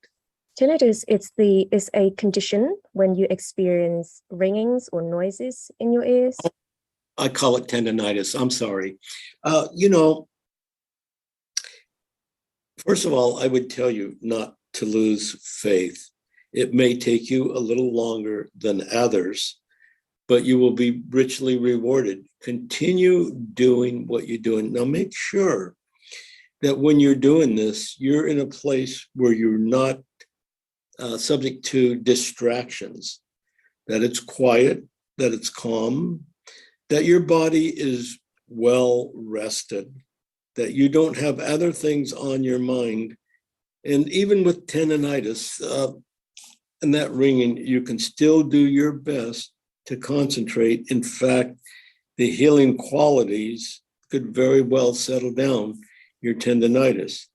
Tinnitus, it's a condition when you experience ringings or noises in your ears. I call it tendonitis. I'm sorry. First of all, I would tell you not to lose faith. It may take you a little longer than others, but you will be richly rewarded. Continue doing what you're doing. Now make sure that when you're doing this, you're in a place where you're not subject to distractions, that it's quiet, that it's calm, that your body is well rested, that you don't have other things on your mind. And even with tendonitis and that ringing, you can still do your best to concentrate. In fact, the healing qualities could very well settle down your tendonitis.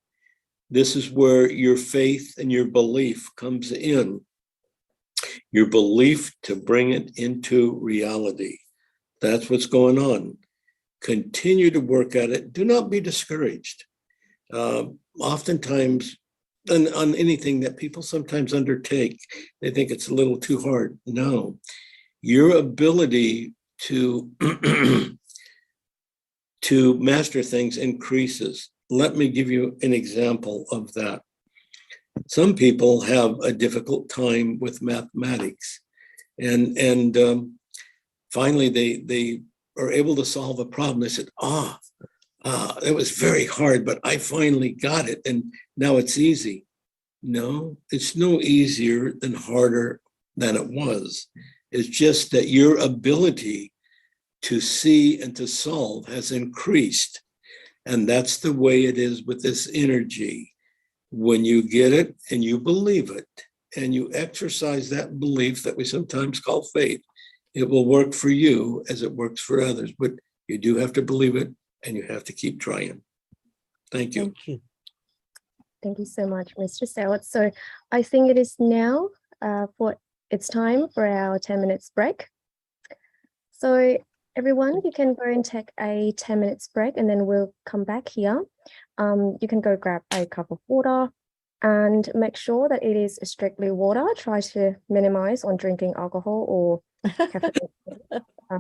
This is where your faith and your belief comes in. Your belief to bring it into reality. That's what's going on. Continue to work at it. Do not be discouraged. Oftentimes, on anything that people sometimes undertake, they think it's a little too hard. No, your ability to to master things increases. Let me give you an example of that. Some people have a difficult time with mathematics, and finally they are able to solve a problem. They said, it was very hard, but I finally got it, and now it's easy. No, it's no easier than harder than it was. It's just that your ability to see and to solve has increased. And that's the way it is with this energy. When you get it and you believe it and you exercise that belief that we sometimes call faith, it will work for you as it works for others. But you do have to believe it and you have to keep trying. Thank you. Thank you. Thank you so much, Mr. Sowett. So I think it is now for it's time for our 10 minutes break. So everyone, you can go and take a 10 minutes break and then we'll come back here. You can go grab a cup of water and make sure that it is strictly water. Try to minimize on drinking alcohol or caffeine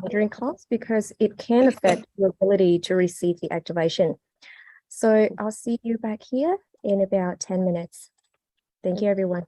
during class because it can affect your ability to receive the activation. So I'll see you back here in about 10 minutes. Thank you, everyone.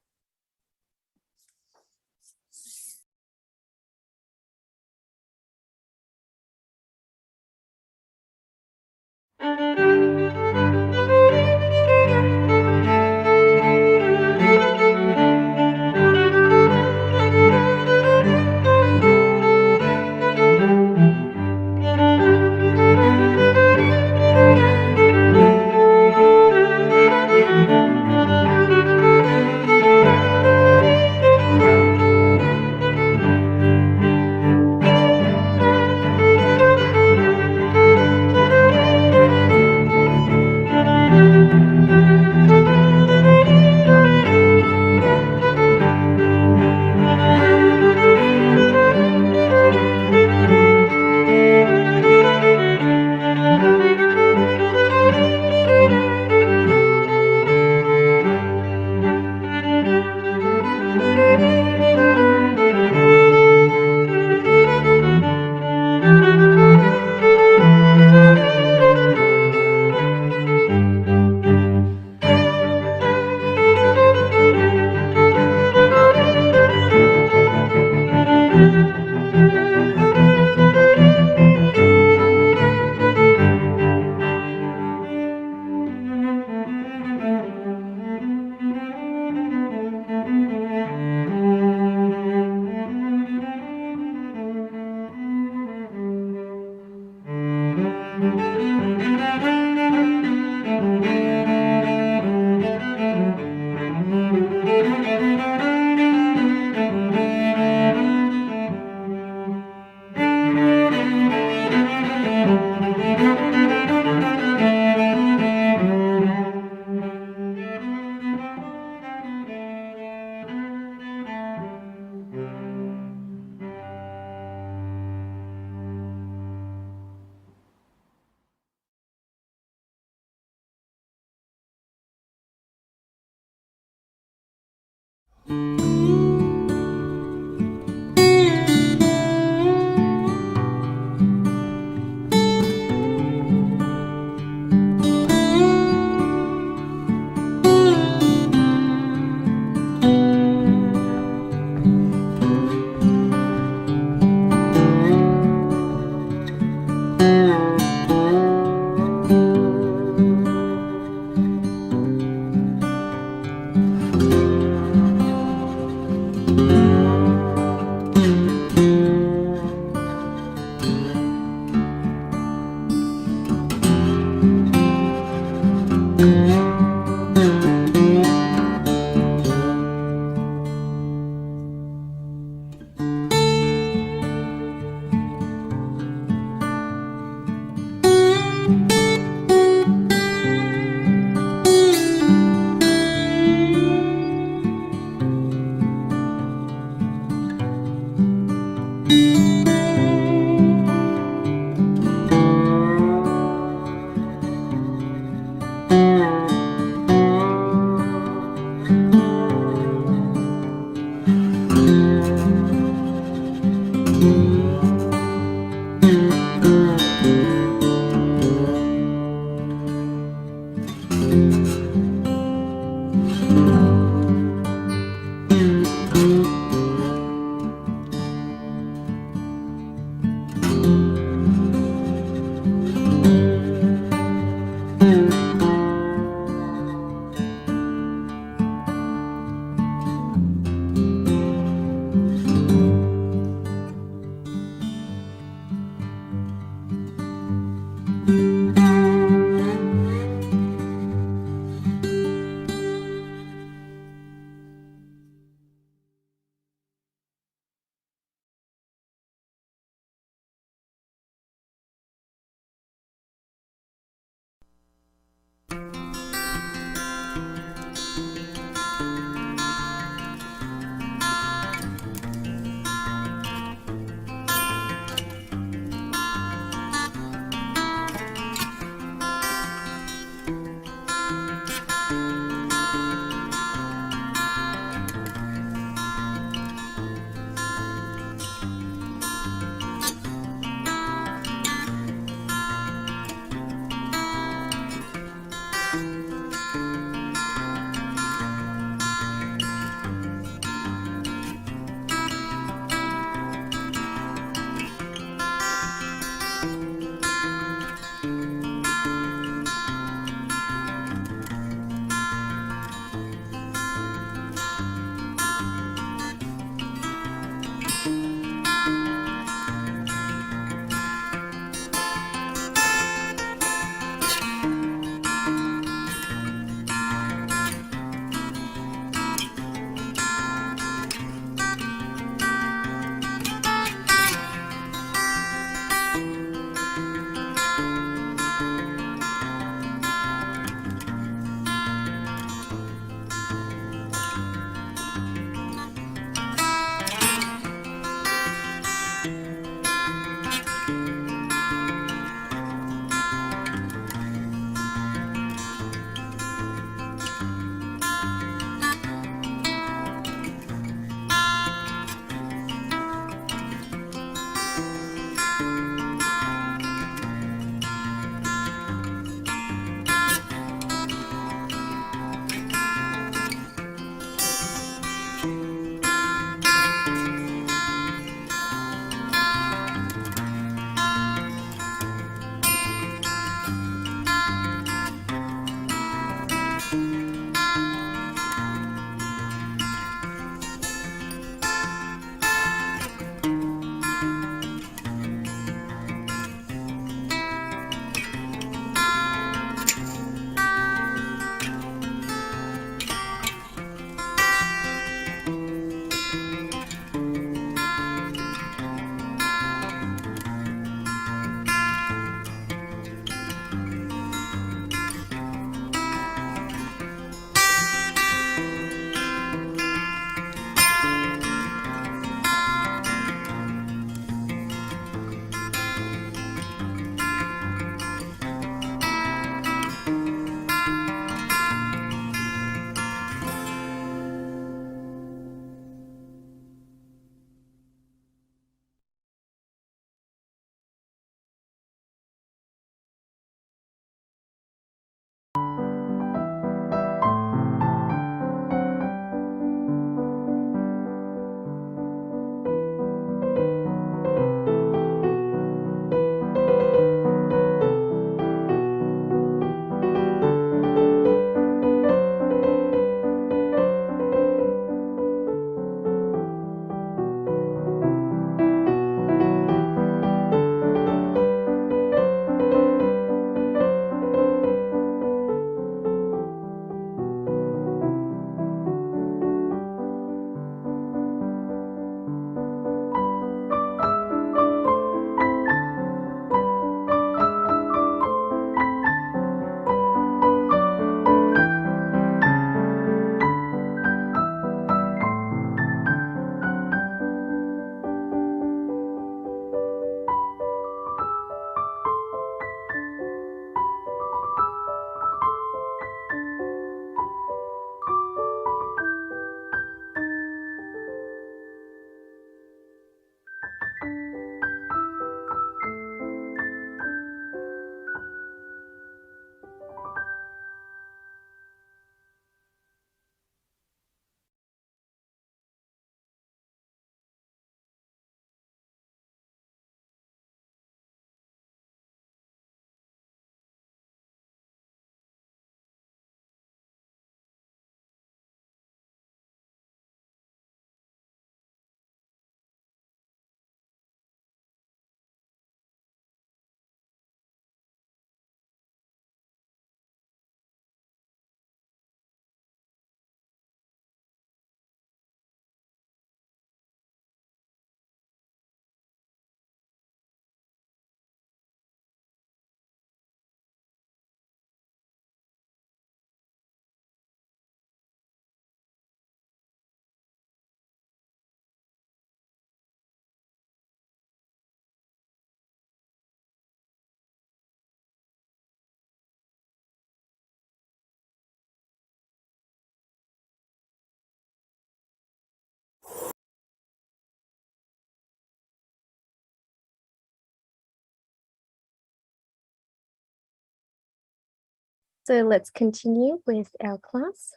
So let's continue with our class.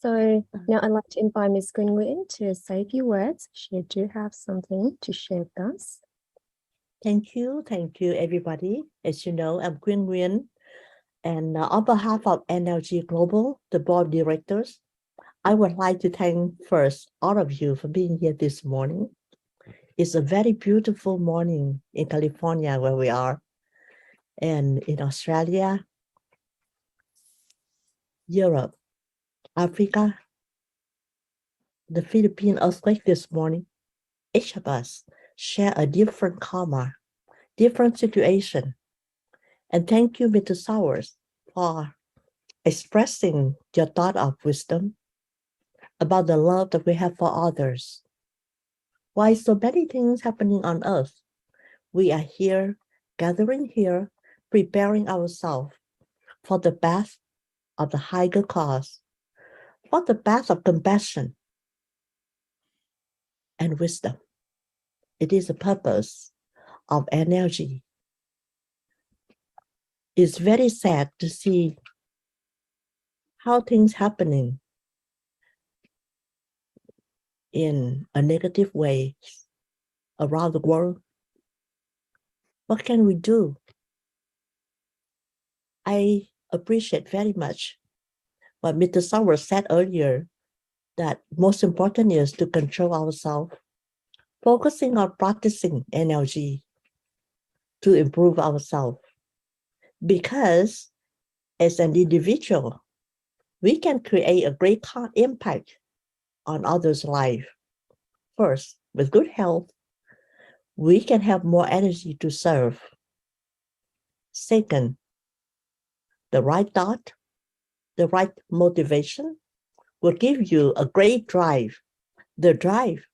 So now I'd like to invite Ms. Quynh Nguyễn to say a few words. She do have something to share with us. Thank you everybody. As you know, I'm Quynh Nguyễn, and on behalf of NLG Global, the board of directors, I would like to thank first all of you for being here this morning. It's a very beautiful morning in California where we are, and in Australia, Europe, Africa, the Philippine earthquake this morning. Each of us share a different karma, different situation. And thank you, Mr. Sowers, for expressing your thought of wisdom about the love that we have for others. Why so many things happening on earth, we are here, gathering here, preparing ourselves for the path of the higher cause, for the path of compassion and wisdom. It is the purpose of energy. It's very sad to see how things happening in a negative way around the world. What can we do? I appreciate very much what Mr. Sowers said earlier, that most important is to control ourselves, focusing on practicing NLG to improve ourselves. Because as an individual, we can create a great impact on others' life. First, with good health, we can have more energy to serve. Second, the right thought, the right motivation will give you a great drive. The drive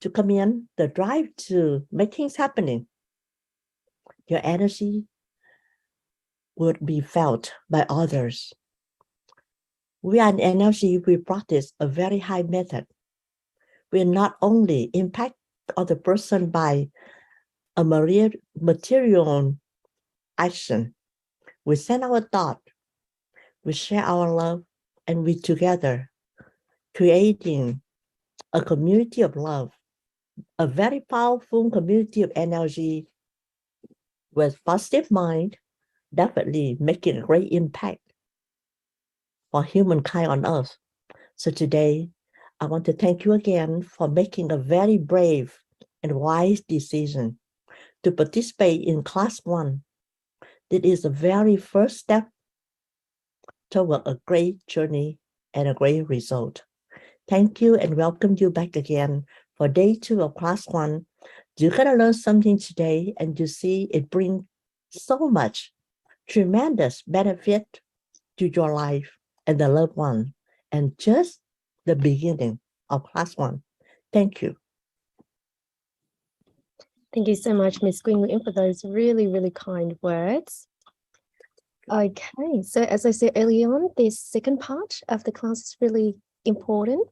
to come in, the drive to make things happening. Your energy would be felt by others. We are in NLG, we practice a very high method. We not only impact other person by a material action, we send our thought, we share our love, and we together creating a community of love, a very powerful community of NLG with positive mind, definitely making a great impact for humankind on earth. So today, I want to thank you again for making a very brave and wise decision to participate in class 1. That is the very first step toward a great journey and a great result. Thank you and welcome you back again for day 2 of class 1. You're gonna learn something today, and you see it brings so much tremendous benefit to your life and the loved one, and just the beginning of class 1. Thank you. Thank you so much, Ms. Quynh Nguyễn, for those really, really kind words. Okay, so as I said earlier on, this second part of the class is really important.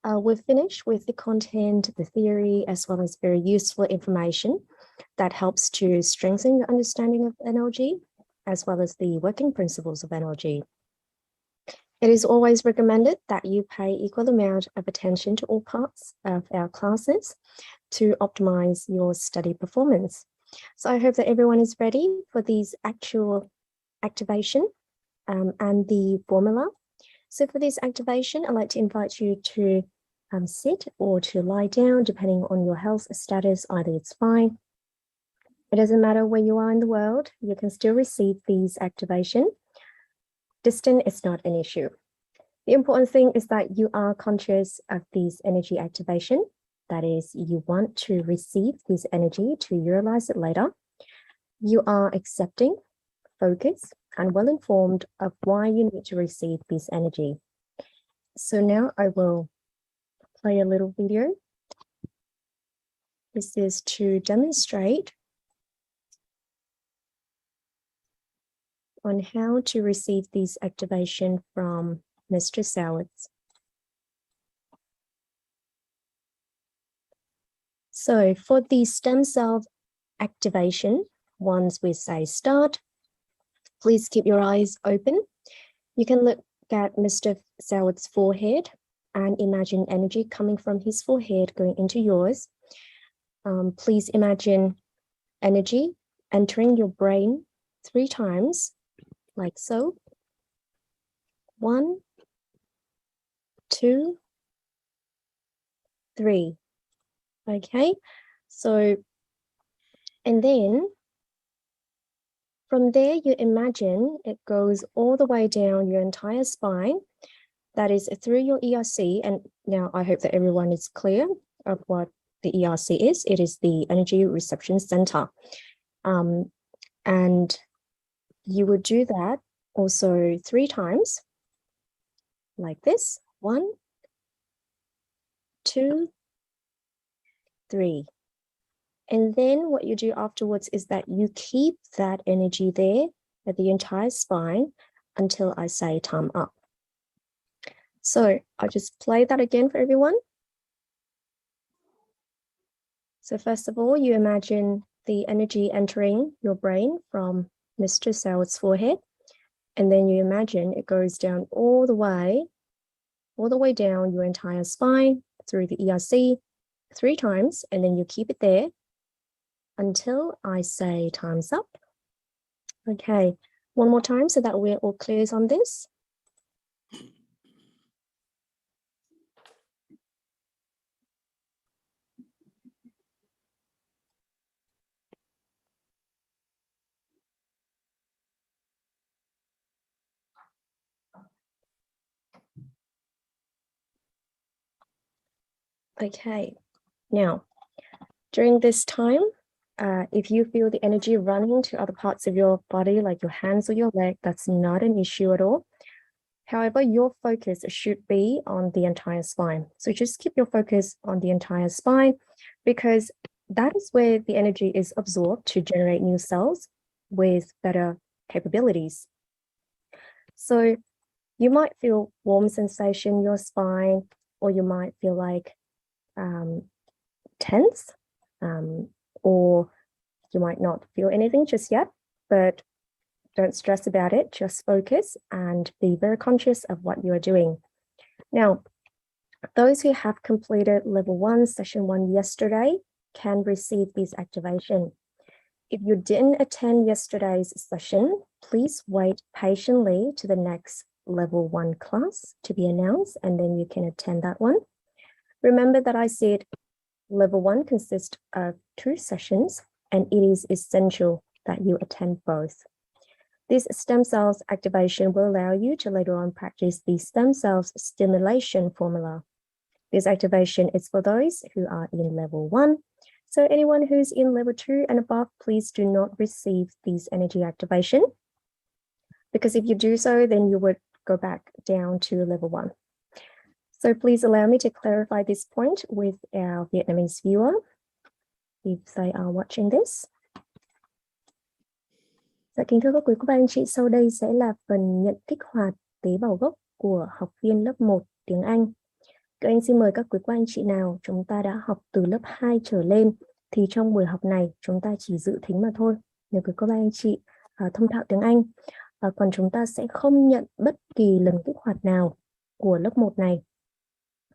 We've finished with the content, the theory, as well as very useful information that helps to strengthen your understanding of NLG, as well as the working principles of NLG. It is always recommended that you pay equal amount of attention to all parts of our classes to optimize your study performance. So I hope that everyone is ready for these actual activation and the formula. So for this activation, I'd like to invite you to sit or to lie down, depending on your health status. Either it's fine. It doesn't matter where you are in the world, you can still receive these activation. Distance is not an issue. The important thing is that you are conscious of these energy activation. That is, you want to receive this energy to utilize it later. You are accepting, focused, and well informed of why you need to receive this energy. So now I will play a little video. This is to demonstrate on how to receive this activation from Mr. Sowers. So for the stem cell activation, once we say start, Please keep your eyes open. You can look at Mr. Soward's forehead and imagine energy coming from his forehead going into yours. Please imagine energy entering your brain 3 times, like so. 1, 2, 3. Okay, so, and then from there, you imagine it goes all the way down your entire spine. That is through your ERC. And now I hope that everyone is clear of what the ERC is. It is the Energy Reception Center. And you would do that also 3 times, like this. 1, 2, 3. And then what you do afterwards is that you keep that energy there at the entire spine until I say time up. So I'll just play that again for everyone. So first of all, you imagine the energy entering your brain from Mr. Soward's forehead. And then you imagine it goes down all the way down your entire spine through the ERC 3 times, and then you keep it there until I say time's up. Okay, one more time so that we're all clear on this. Okay, now during this time, if you feel the energy running to other parts of your body, like your hands or your leg, that's not an issue at all. However, your focus should be on the entire spine. So just keep your focus on the entire spine, because that is where the energy is absorbed to generate new cells with better capabilities. So you might feel warm sensation in your spine, or you might feel like tense, or you might not feel anything just yet, but don't stress about it, just focus and be very conscious of what you are doing. Now, those who have completed level 1, session 1 yesterday can receive this activation. If you didn't attend yesterday's session, please wait patiently to the next level 1 class to be announced, and then you can attend that one. Remember that I said level 1 consists of 2 sessions, and it is essential that you attend both. This stem cells activation will allow you to later on practice the stem cells stimulation formula. This activation is for those who are in level 1. So anyone who's in level 2 and above, please do not receive this energy activation, because if you do so, then you would go back down to level 1. So please allow me to clarify this point with our Vietnamese viewer, if they are watching this. Dạ, kính thưa các quý cô bác anh chị, sau đây sẽ là phần nhận kích hoạt tế bào gốc của học viên lớp 1 tiếng Anh. Các anh xin mời các quý cô anh chị nào chúng ta đã học từ lớp 2 trở lên thì trong buổi học này chúng ta chỉ dự thính mà thôi. Nếu quý cô bác anh chị thông thạo tiếng Anh, còn chúng ta sẽ không nhận bất kỳ lần kích hoạt nào của lớp 1 này.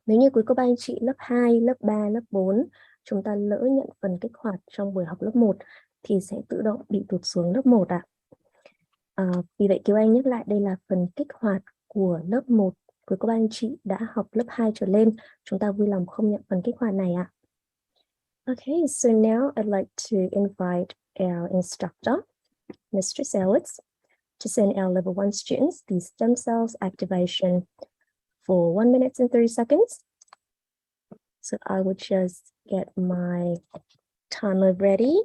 Nếu như quý cô bác anh chị lớp 2, lớp 3, lớp 4 chúng ta lỡ nhận phần kích hoạt trong buổi học lớp 1 thì sẽ tự động bị tụt xuống lớp 1 ạ. Vì vậy Kiều Anh nhắc lại, đây là phần kích hoạt của lớp 1. Quý cô bác anh chị đã học lớp 2 trở lên, chúng ta vui lòng không nhận phần kích hoạt này ạ. Okay, so now I'd like to invite our instructor, Mr. Soward, to send our level 1 students the stem cells activation for 1 minute and 30 seconds. So I will just get my timer ready.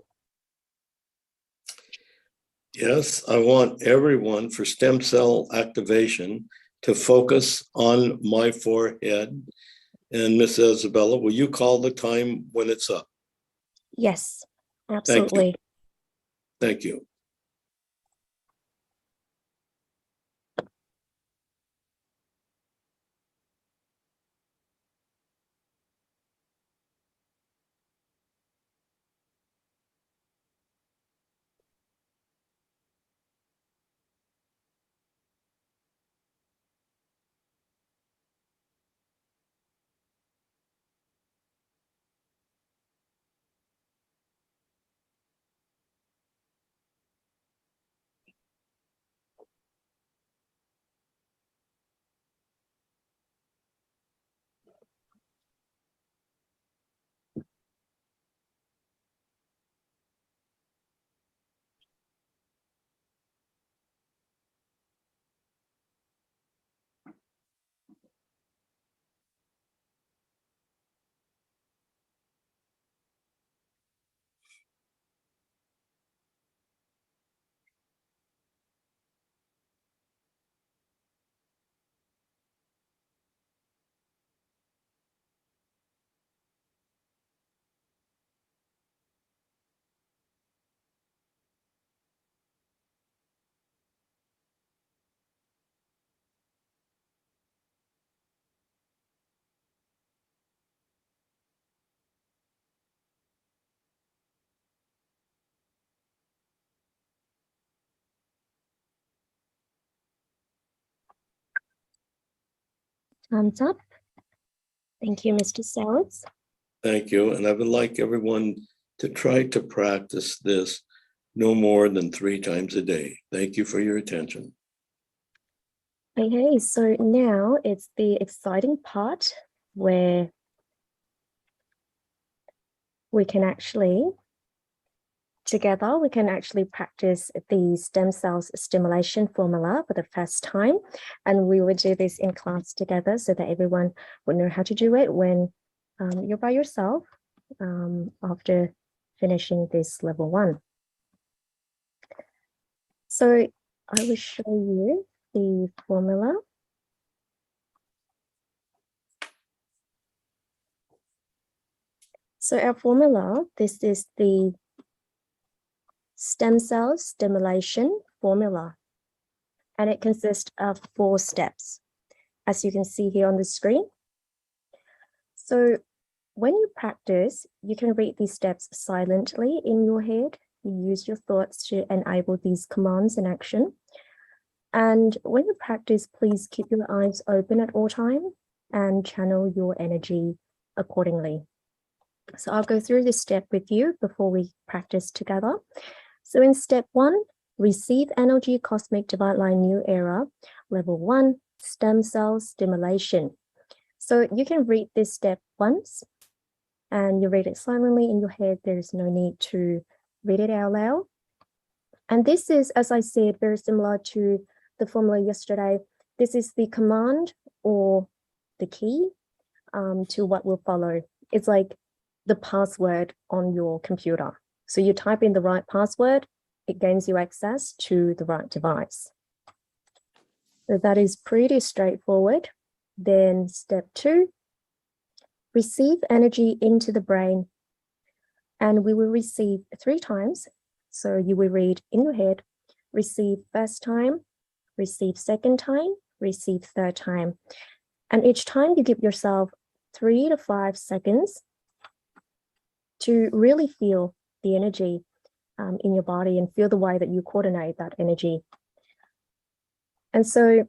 Yes, I want everyone for stem cell activation to focus on my forehead. And Miss Isabella, will you call the time when it's up? Yes, absolutely. Thank you. Thumbs up. Thank you, Mr. Sellers. Thank you. And I would like everyone to try to practice this no more than 3 times a day. Thank you for your attention. Okay, so now it's the exciting part where we can actually practice the stem cells stimulation formula for the first time. And we will do this in class together so that everyone will know how to do it when you're by yourself after finishing this level 1. So I will show you the formula. So our formula, this is the stem cell stimulation formula, and it consists of 4 steps, as you can see here on the screen. So when you practice, you can read these steps silently in your head. You use your thoughts to enable these commands in action. And when you practice, please keep your eyes open at all times and channel your energy accordingly. So I'll go through this step with you before we practice together. So in step 1, receive energy cosmic divide line new era, level 1, stem cell stimulation. So you can read this step once and you read it silently in your head. There's no need to read it out loud. And this is, as I said, very similar to the formula yesterday. This is the command or the key to what will follow. It's like the password on your computer. So you type in the right password, it gains you access to the right device. So that is pretty straightforward. Then step 2, receive energy into the brain. And we will receive 3 times. So you will read in your head, receive first time, receive second time, receive third time. And each time you give yourself 3 to 5 seconds to really feel the energy in your body and feel the way that you coordinate that energy. And so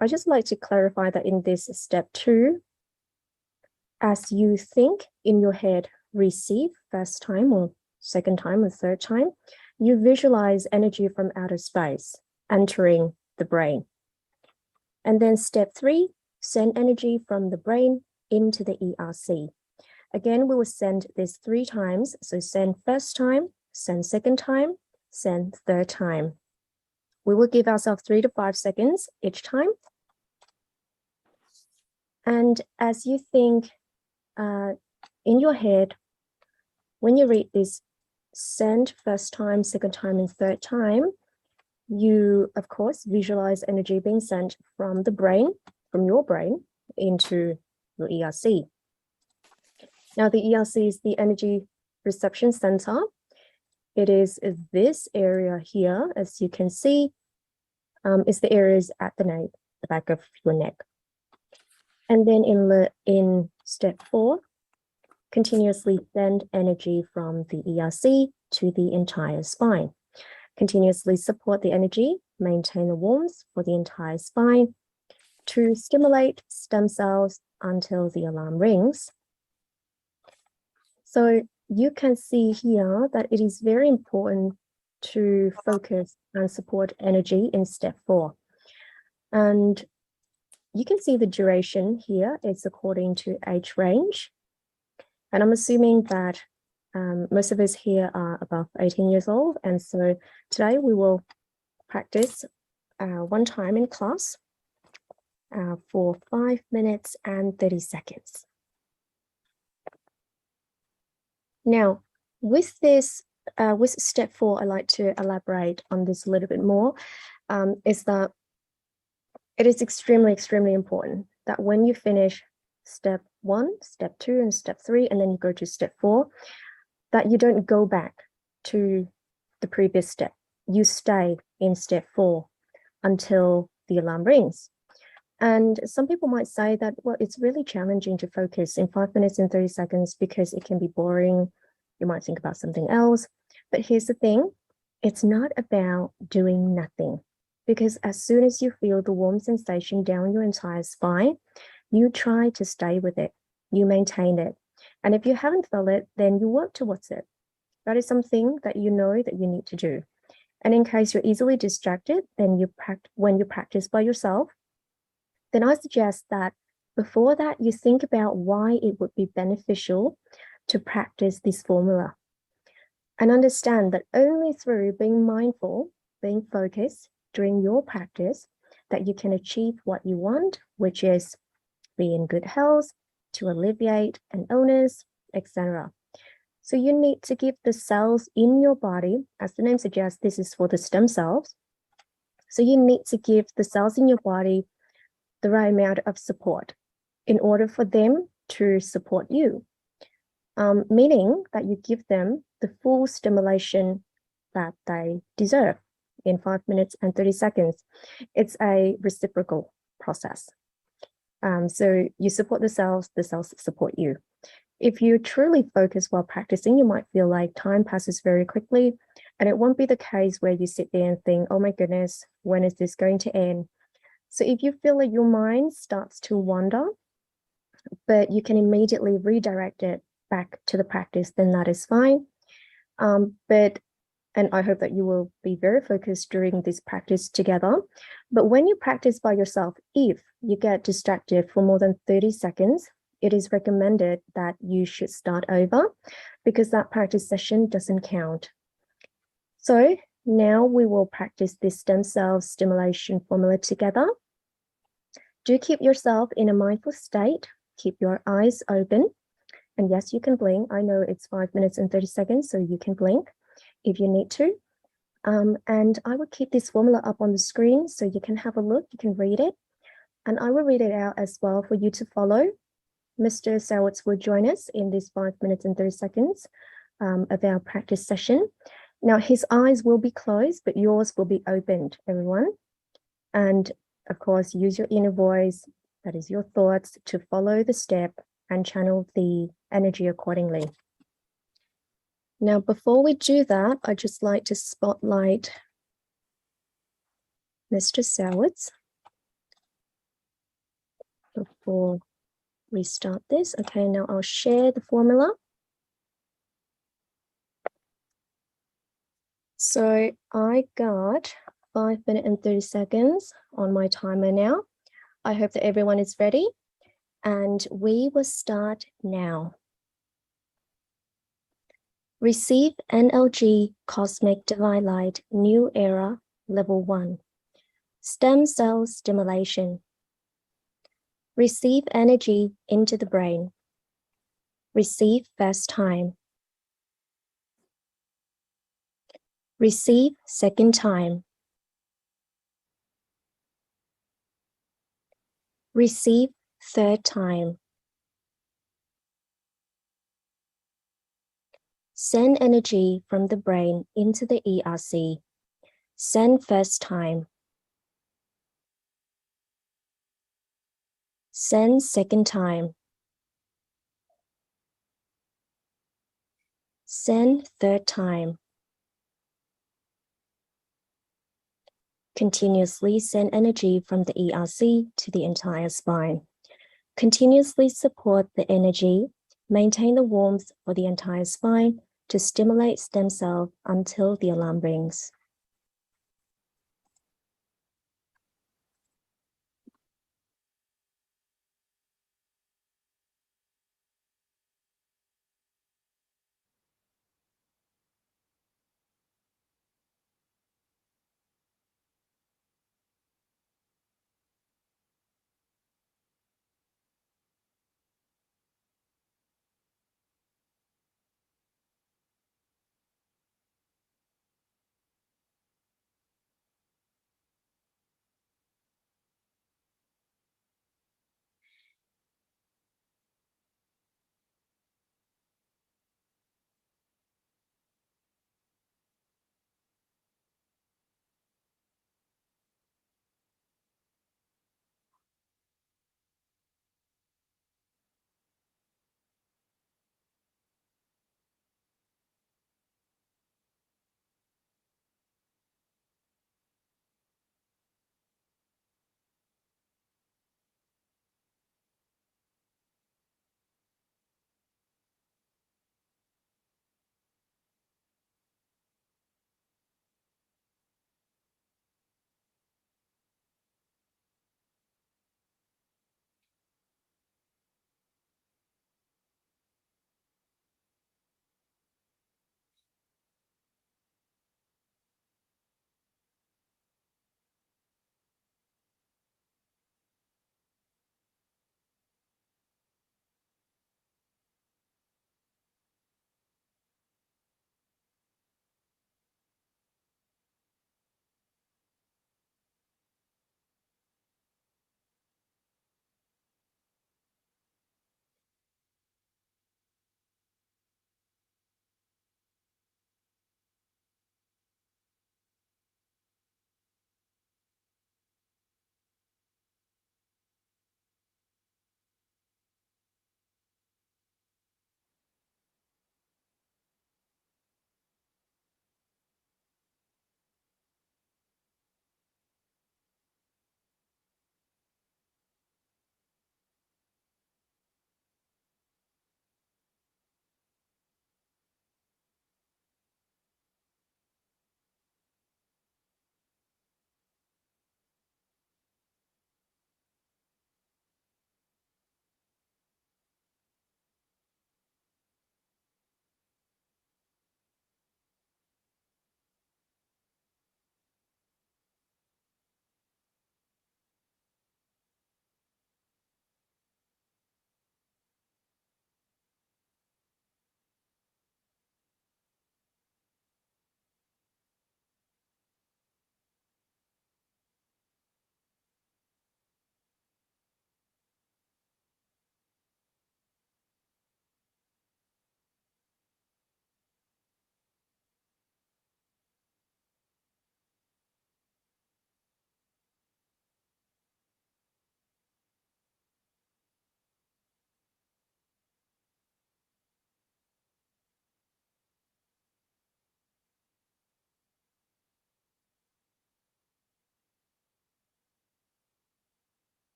I just like to clarify that in this step 2, as you think in your head, receive first time or second time or third time, you visualize energy from outer space entering the brain. And then step 3, send energy from the brain into the ERC. Again, we will send this 3 times. So send first time, send second time, send third time. We will give ourselves 3 to 5 seconds each time. And as you think in your head, when you read this send first time, second time, and third time, you, of course, visualize energy being sent from the brain, from your brain, into your ERC. Now, the ERC is the Energy Reception Center. It is this area here, as you can see, is the areas at the back of your neck. And then in step 4, continuously send energy from the ERC to the entire spine. Continuously support the energy, maintain the warmth for the entire spine to stimulate stem cells until the alarm rings. So you can see here that it is very important to focus and support energy in step 4. And you can see the duration here. It's according to age range. And I'm assuming that most of us here are above 18 years old. And so today we will practice 1 time in class for 5 minutes and 30 seconds. Now, with this, with step 4, I'd like to elaborate on this a little bit more, is that it is extremely, extremely important that when you finish step 1, step 2, and step 3, and then you go to step 4, that you don't go back to the previous step. You stay in step 4 until the alarm rings. And some people might say that, well, it's really challenging to focus in 5 minutes and 30 seconds because it can be boring. You might think about something else. But here's the thing, it's not about doing nothing, because as soon as you feel the warm sensation down your entire spine, you try to stay with it, you maintain it. And if you haven't felt it, then you work towards it. That is something that you know that you need to do. And in case you're easily distracted, then when you practice by yourself, then I suggest that before that, you think about why it would be beneficial to practice this formula. And understand that only through being mindful, being focused during your practice, that you can achieve what you want, which is be in good health, to alleviate an illness, etc. So you need to give the cells in your body, as the name suggests, this is for the stem cells. So you need to give the cells in your body the right amount of support in order for them to support you, meaning that you give them the full stimulation that they deserve in 5 minutes and 30 seconds. It's a reciprocal process. So you support the cells support you. If you truly focus while practicing, you might feel like time passes very quickly, and it won't be the case where you sit there and think, oh my goodness, when is this going to end? So if you feel like your mind starts to wander, but you can immediately redirect it back to the practice, then that is fine. And I hope that you will be very focused during this practice together. But when you practice by yourself, if you get distracted for more than 30 seconds, it is recommended that you should start over because that practice session doesn't count. So now we will practice this stem cell stimulation formula together. Do keep yourself in a mindful state. Keep your eyes open. And yes, you can blink. I know it's 5 minutes and 30 seconds, so you can blink if you need to. And I will keep this formula up on the screen so you can have a look, you can read it. And I will read it out as well for you to follow. Mr. Sawitz will join us in this 5 minutes and 30 seconds of our practice session. Now his eyes will be closed, but yours will be opened, everyone. And of course, use your inner voice, that is your thoughts, to follow the step and channel the energy accordingly. Now, before we do that, I'd just like to spotlight Mr. Sawitz before we start this. Okay, now I'll share the formula. So I got 5 minutes and 30 seconds on my timer now. I hope that everyone is ready and we will start now. Receive NLG Cosmic Divine Light New Era Level 1. Stem cell stimulation. Receive energy into the brain. Receive first time. Receive second time. Receive third time. Send energy from the brain into the ERC. Send first time. Send second time. Send third time. Continuously send energy from the ERC to the entire spine. Continuously support the energy, maintain the warmth for the entire spine to stimulate stem cell until the alarm rings.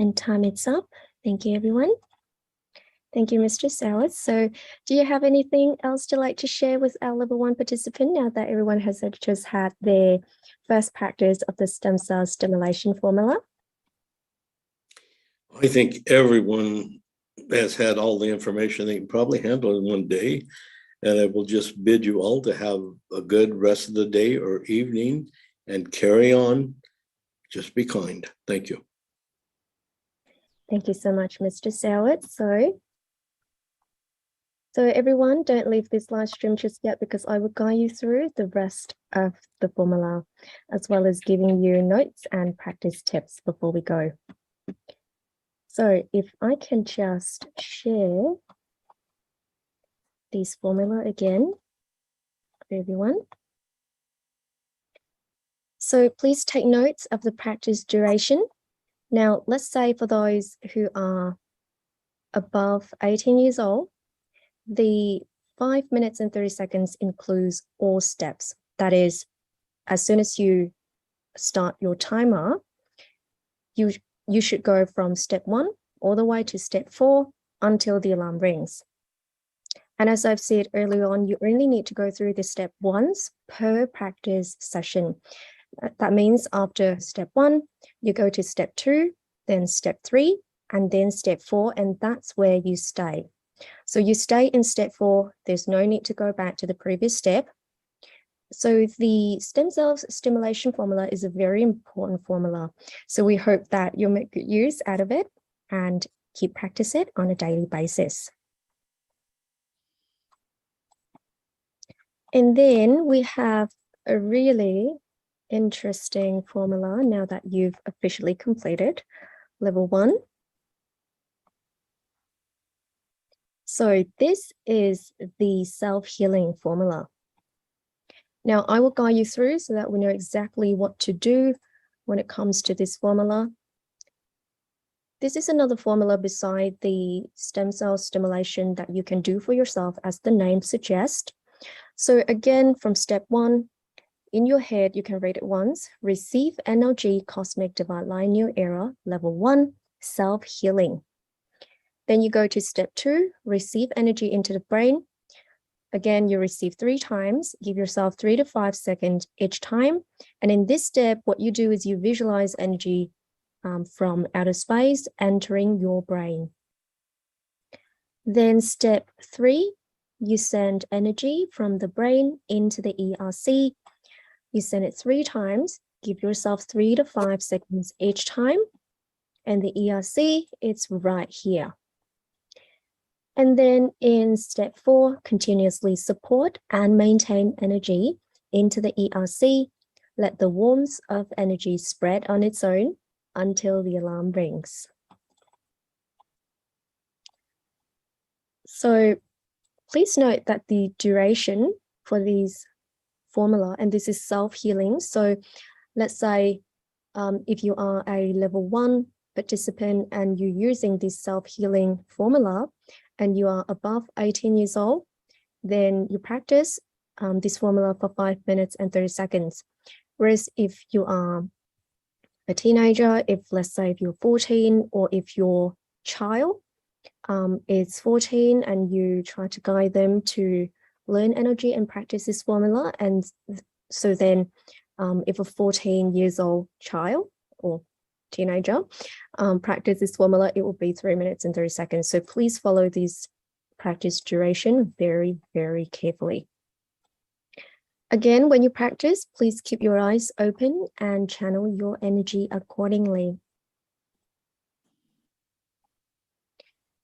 And time is up. Thank you, everyone. Thank you, Mr. Sowers. So do you have anything else to like to share with our level 1 participant now that everyone has just had their first practice of the stem cell stimulation formula? I think everyone has had all the information they can probably handle in one day. And I will just bid you all to have a good rest of the day or evening and carry on. Just be kind. Thank you. Thank you so much, Mr. Sowers. So everyone, don't leave this live stream just yet because I will guide you through the rest of the formula, as well as giving you notes and practice tips before we go. So if I can just share this formula again for everyone. So please take notes of the practice duration. Now, let's say for those who are above 18 years old, the 5 minutes and 30 seconds includes all steps. That is, as soon as you start your timer, you should go from step 1 all the way to step 4 until the alarm rings. And as I've said earlier on, you only need to go through this step once per practice session. That means after step 1, you go to step 2, then step 3, and then step 4, and that's where you stay. So you stay in step 4, there's no need to go back to the previous step. So the stem cells stimulation formula is a very important formula. So we hope that you'll make good use out of it and keep practice it on a daily basis. And then we have a really interesting formula now that you've officially completed level 1. So this is the self-healing formula. Now I will guide you through so that we know exactly what to do when it comes to this formula. This is another formula beside the stem cell stimulation that you can do for yourself, as the name suggests. So again, from step 1, in your head, you can read it once. Receive NLG Cosmic Divine Linear Error, level 1, self-healing. Then you go to step 2, receive energy into the brain. Again, you receive 3 times. Give yourself 3 to 5 seconds each time. And in this step, what you do is you visualize energy from outer space entering your brain. Then step 3, you send energy from the brain into the ERC. You send it 3 times. Give yourself 3 to 5 seconds each time. And the ERC, it's right here. And then in step 4, continuously support and maintain energy into the ERC. Let the warmth of energy spread on its own until the alarm rings. So please note that the duration for these formula, and this is self-healing. So let's say if you are a level 1 participant and you're using this self-healing formula and you are above 18 years old, then you practice this formula for 5 minutes and 30 seconds. Whereas if you are a teenager, let's say if you're 14, or if your child is 14 and you try to guide them to learn energy and practice this formula, and so then if a 14 years old child or teenager practice this formula, it will be 3 minutes and 30 seconds. So please follow this practice duration very, very carefully. Again, when you practice, please keep your eyes open and channel your energy accordingly.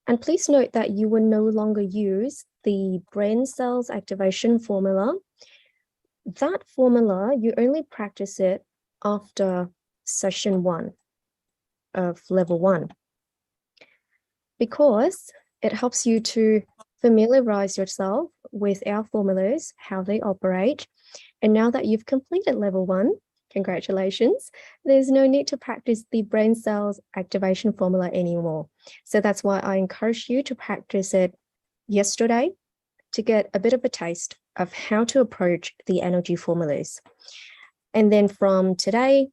And please note that you will no longer use the brain cells activation formula. That formula, you only practice it after session 1 of level 1, because it helps you to familiarize yourself with our formulas, how they operate. And now that you've completed level 1, congratulations, there's no need to practice the brain cells activation formula anymore. So that's why I encourage you to practice it yesterday to get a bit of a taste of how to approach the energy formulas. And then from today,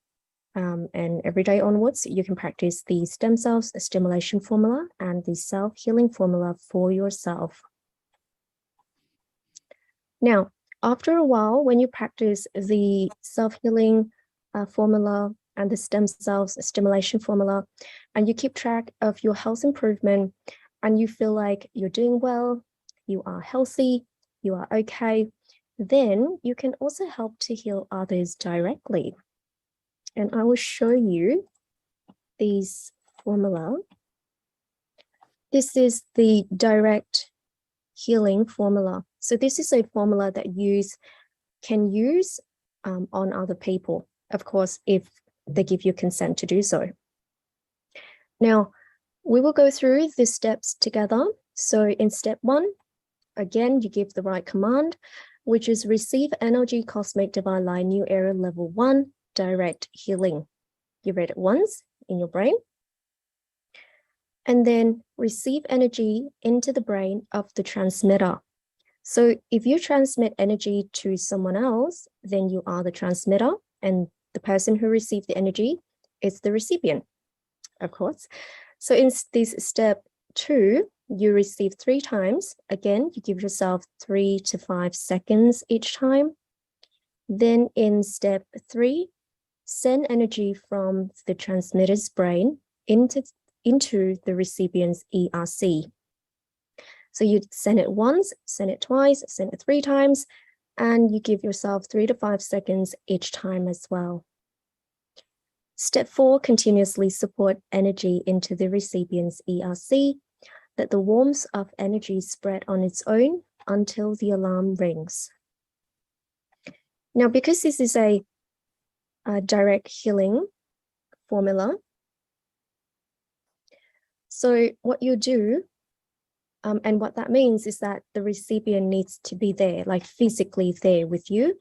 and every day onwards, you can practice the stem cells stimulation formula and the self-healing formula for yourself. Now, after a while, when you practice the self-healing formula and the stem cells stimulation formula, and you keep track of your health improvement, and you feel like you're doing well, you are healthy, you are okay, then you can also help to heal others directly. And I will show you these formula. This is the direct healing formula. So this is a formula that you can use on other people, of course, if they give you consent to do so. Now, we will go through the steps together. So in step 1, again, you give the right command, which is receive energy cosmic divine line new era level 1 direct healing. You read it once in your brain. And then receive energy into the brain of the transmitter. So if you transmit energy to someone else, then you are the transmitter, and the person who received the energy is the recipient, of course. So in this step 2, you receive 3 times. Again, you give yourself 3 to 5 seconds each time. Then in step 3, send energy from the transmitter's brain into the recipient's ERC. So you send it once, send it twice, send it 3 times, and you give yourself 3 to 5 seconds each time as well. Step 4, continuously support energy into the recipient's ERC. Let the warmth of energy spread on its own until the alarm rings. Now, because this is a direct healing formula, so what you do, and what that means is that the recipient needs to be there, like physically there with you,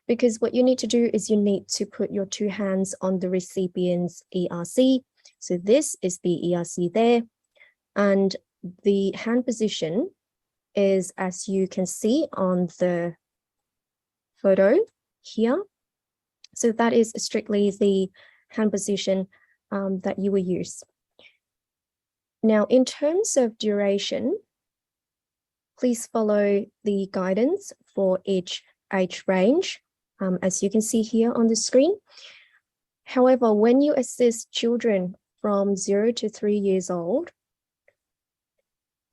because what you need to do is you need to put your 2 hands on the recipient's ERC. So this is the ERC there, and the hand position is, as you can see on the photo here. So that is strictly the hand position that you will use. Now, in terms of duration, please follow the guidance for each age range, as you can see here on the screen. However, when you assist children from 0 to 3 years old,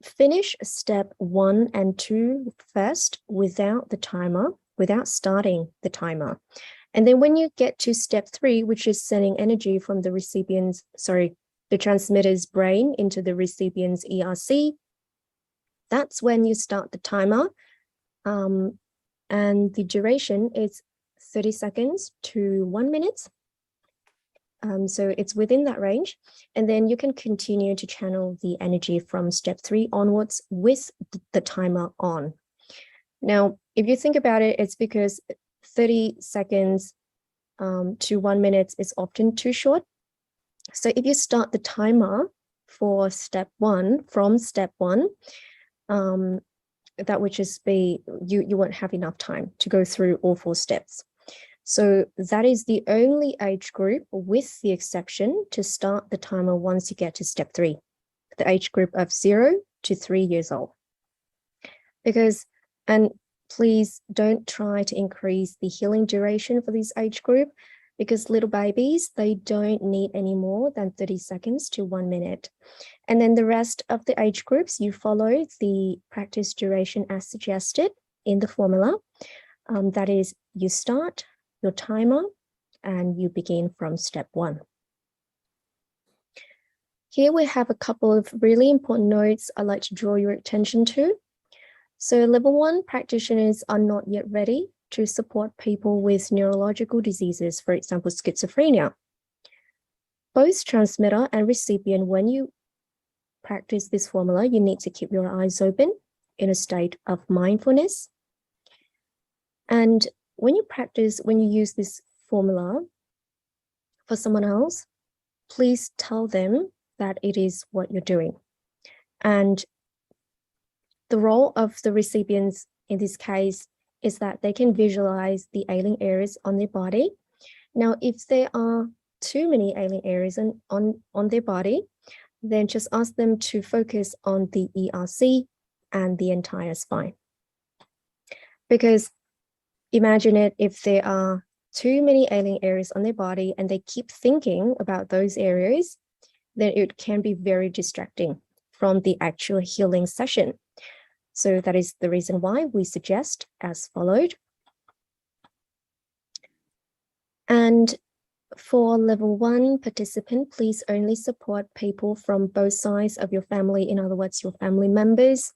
finish step 1 and 2 first without the timer, without starting the timer. And then when you get to step 3, which is sending energy from the recipient's, the transmitter's brain into the recipient's ERC, that's when you start the timer. And the duration is 30 seconds to 1 minute. So it's within that range. And then you can continue to channel the energy from step 3 onwards with the timer on. Now, if you think about it, it's because 30 seconds to 1 minute is often too short. So if you start the timer for step 1 from step 1, that would just be, you won't have enough time to go through all 4 steps. So that is the only age group, with the exception, to start the timer once you get to step 3, the age group of 0 to 3 years old. Because, and please don't try to increase the healing duration for this age group, because little babies, they don't need any more than 30 seconds to 1 minute. And then the rest of the age groups, you follow the practice duration as suggested in the formula. That is, you start your timer and you begin from step 1. Here we have a couple of really important notes I'd like to draw your attention to. So level 1 practitioners are not yet ready to support people with neurological diseases, for example, schizophrenia. Both transmitter and recipient, when you practice this formula, you need to keep your eyes open in a state of mindfulness. And when you use this formula for someone else, please tell them that it is what you're doing. And the role of the recipients in this case is that they can visualize the ailing areas on their body. Now, if they are too many ailing areas on their body, then just ask them to focus on the ERC and the entire spine. Because imagine it, if there are too many ailing areas on their body and they keep thinking about those areas, then it can be very distracting from the actual healing session. So that is the reason why we suggest as followed. And for level 1 participant, please only support people from both sides of your family, in other words, your family members.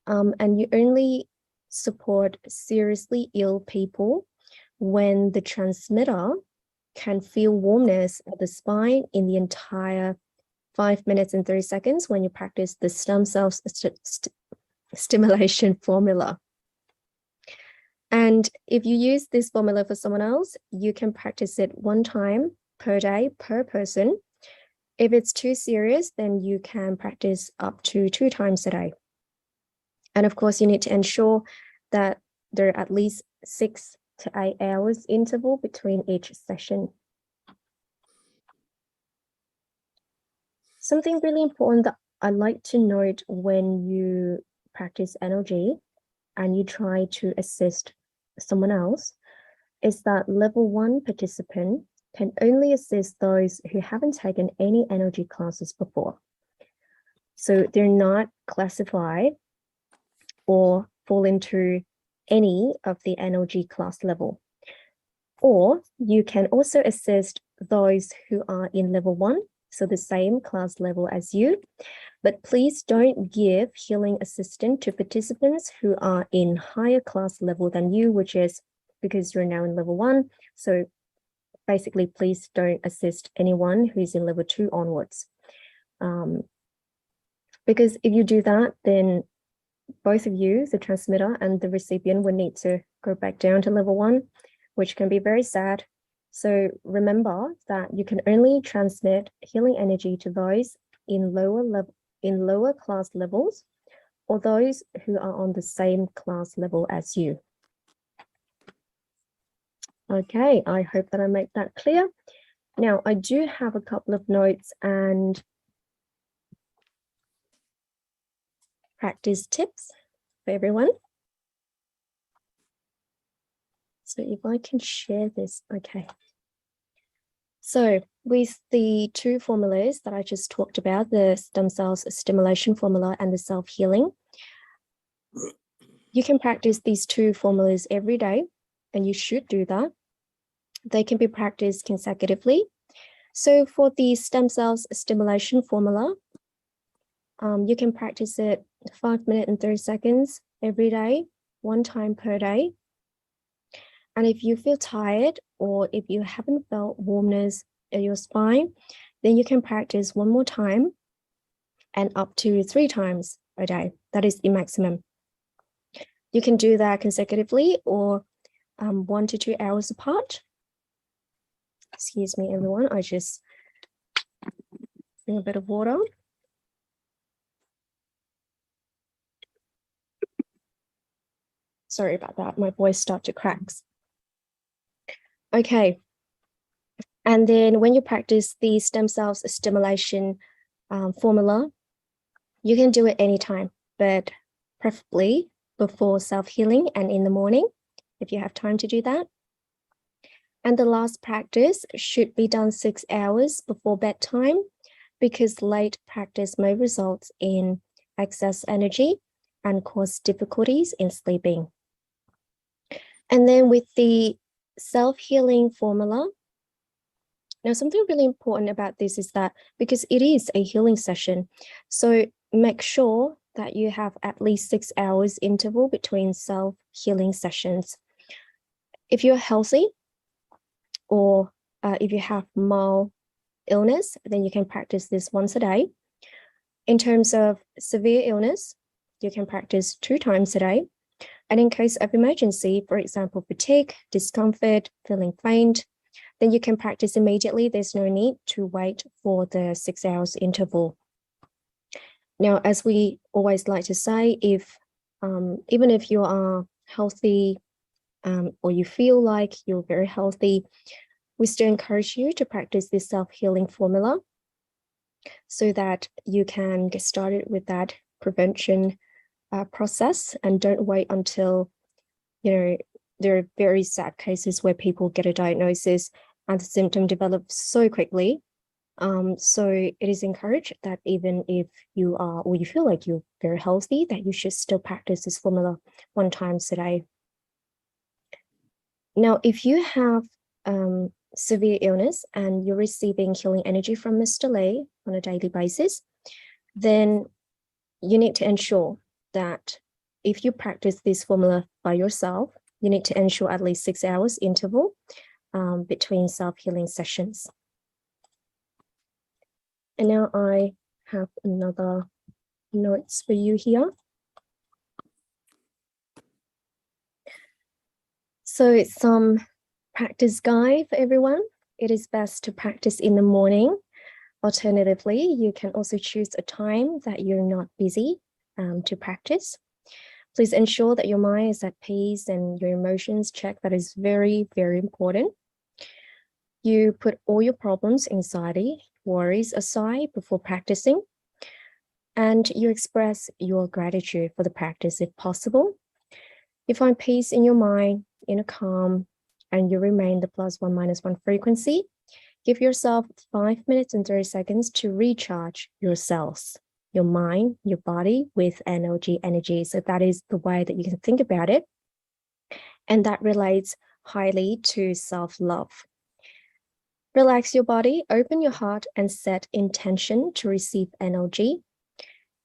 And you only support seriously ill people when the transmitter can feel warmness at the spine in the entire 5 minutes and 30 seconds when you practice the stem cells stimulation formula. And if you use this formula for someone else, you can practice it 1 time per day per person. If it's too serious, then you can practice up to 2 times a day. And of course, you need to ensure that there are at least 6 to 8 hours interval between each session. Something really important that I like to note when you practice NLG and you try to assist someone else is that level 1 participant can only assist those who haven't taken any NLG classes before. So they're not classified or fall into any of the NLG class level. Or you can also assist those who are in level 1, so the same class level as you, but please don't give healing assistance to participants who are in higher class level than you, which is because you're now in level 1. So basically, please don't assist anyone who's in level 2 onwards. Because if you do that, then both of you, the transmitter and the recipient, will need to go back down to level 1, which can be very sad. So remember that you can only transmit healing energy to those in lower class levels or those who are on the same class level as you. Okay, I hope that I make that clear. Now, I do have a couple of notes and practice tips for everyone. So if I can share this, okay. So with the 2 formulas that I just talked about, the stem cells stimulation formula and the self-healing, you can practice these 2 formulas every day, and you should do that. They can be practiced consecutively. So for the stem cells stimulation formula, you can practice it 5 minutes and 30 seconds every day, 1 time per day. And if you feel tired or if you haven't felt warmness in your spine, then you can practice 1 more time and up to 3 times a day. That is the maximum. You can do that consecutively or 1 to 2 hours apart. Excuse me, everyone. I just bring a bit of water. Sorry about that. My voice started to crack. Okay. And then when you practice the stem cells stimulation formula, you can do it anytime, but preferably before self-healing and in the morning, if you have time to do that. And the last practice should be done 6 hours before bedtime, because late practice may result in excess energy and cause difficulties in sleeping. And then with the self-healing formula, now something really important about this is that because it is a healing session, so make sure that you have at least 6 hours interval between self-healing sessions. If you're healthy or if you have mild illness, then you can practice this once a day. In terms of severe illness, you can practice 2 times a day. And in case of emergency, for example, fatigue, discomfort, feeling faint, then you can practice immediately. There's no need to wait for the 6 hours interval. Now, as we always like to say, if even if you are healthy or you feel like you're very healthy, we still encourage you to practice this self-healing formula so that you can get started with that prevention process, and don't wait until, there are very sad cases where people get a diagnosis and the symptom develops so quickly. So it is encouraged that even if you are, or you feel like you're very healthy, that you should still practice this formula 1 time a day. Now, if you have severe illness and you're receiving healing energy from Mr. Lee on a daily basis, then you need to ensure that if you practice this formula by yourself, you need to ensure at least 6 hours interval between self-healing sessions. And now I have another notes for you here. So some practice guide for everyone. It is best to practice in the morning. Alternatively, you can also choose a time that you're not busy to practice. Please ensure that your mind is at peace and your emotions check. That is very, very important. You put all your problems, anxiety, worries aside before practicing, and you express your gratitude for the practice if possible. You find peace in your mind, in a calm, and you remain the +1 - 1 frequency. Give yourself 5 minutes and 30 seconds to recharge your cells, your mind, your body with energy. So that is the way that you can think about it. And that relates highly to self-love. Relax your body, open your heart, and set intention to receive energy.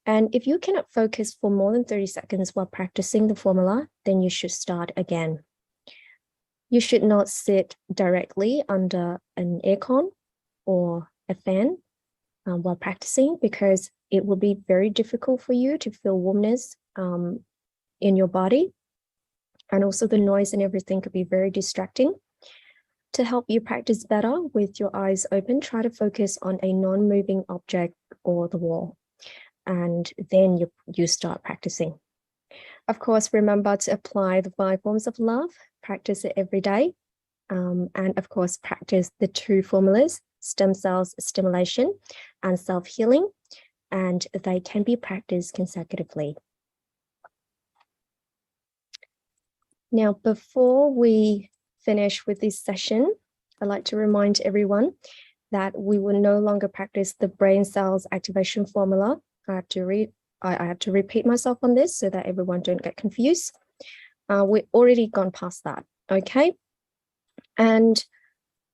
And if you cannot focus for more than 30 seconds while practicing the formula, then you should start again. You should not sit directly under an aircon or a fan while practicing, because it will be very difficult for you to feel warmness in your body. And also the noise and everything could be very distracting. To help you practice better with your eyes open, try to focus on a non-moving object or the wall. And then you start practicing. Of course, remember to apply the 5 forms of love, practice it every day. And of course, practice the 2 formulas, stem cells stimulation and self-healing, and they can be practiced consecutively. Now, before we finish with this session, I'd like to remind everyone that we will no longer practice the brain cells activation formula. I have to repeat myself on this so that everyone don't get confused. We've already gone past that, okay? And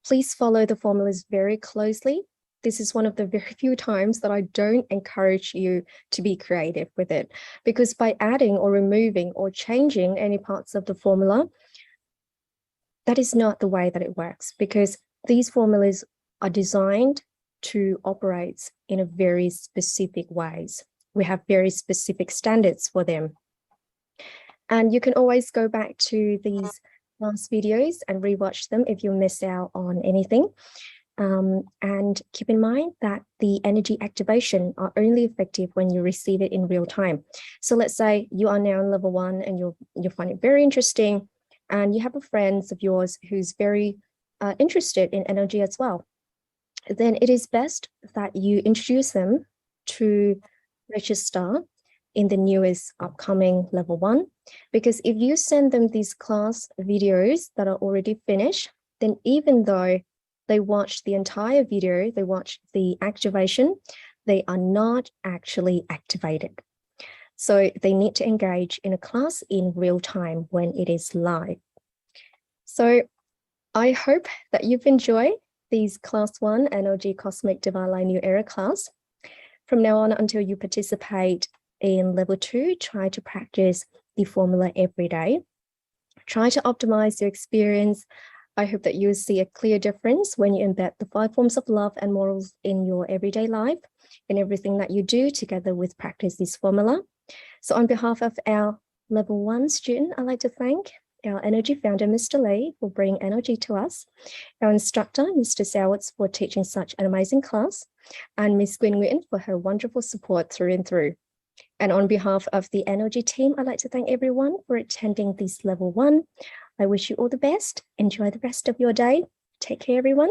please follow the formulas very closely. This is one of the very few times that I don't encourage you to be creative with it, because by adding or removing or changing any parts of the formula, that is not the way that it works, because these formulas are designed to operate in a very specific ways. We have very specific standards for them. And you can always go back to these last videos and rewatch them if you miss out on anything. And keep in mind that the energy activation are only effective when you receive it in real time. So let's say you are now on level 1 and you find it very interesting, and you have a friend of yours who's very interested in energy as well. Then it is best that you introduce them to register in the newest upcoming level 1, because if you send them these class videos that are already finished, then even though they watch the entire video, they watch the activation, they are not actually activated. So they need to engage in a class in real time when it is live. So I hope that you've enjoyed these class 1 NLG Cosmic Divine Light New Era class. From now on until you participate in level 2, try to practice the formula every day. Try to optimize your experience. I hope that you'll see a clear difference when you embed the 5 forms of love and morals in your everyday life and everything that you do together with practice this formula. So on behalf of our level 1 student, I'd like to thank our energy founder, Mr. Lee, for bringing energy to us, our instructor, Mr. Sowitz, for teaching such an amazing class, and Ms. Gwen Nguyen for her wonderful support through and through. And on behalf of the energy team, I'd like to thank everyone for attending this level 1. I wish you all the best. Enjoy the rest of your day. Take care, everyone,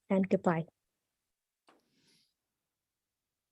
and goodbye.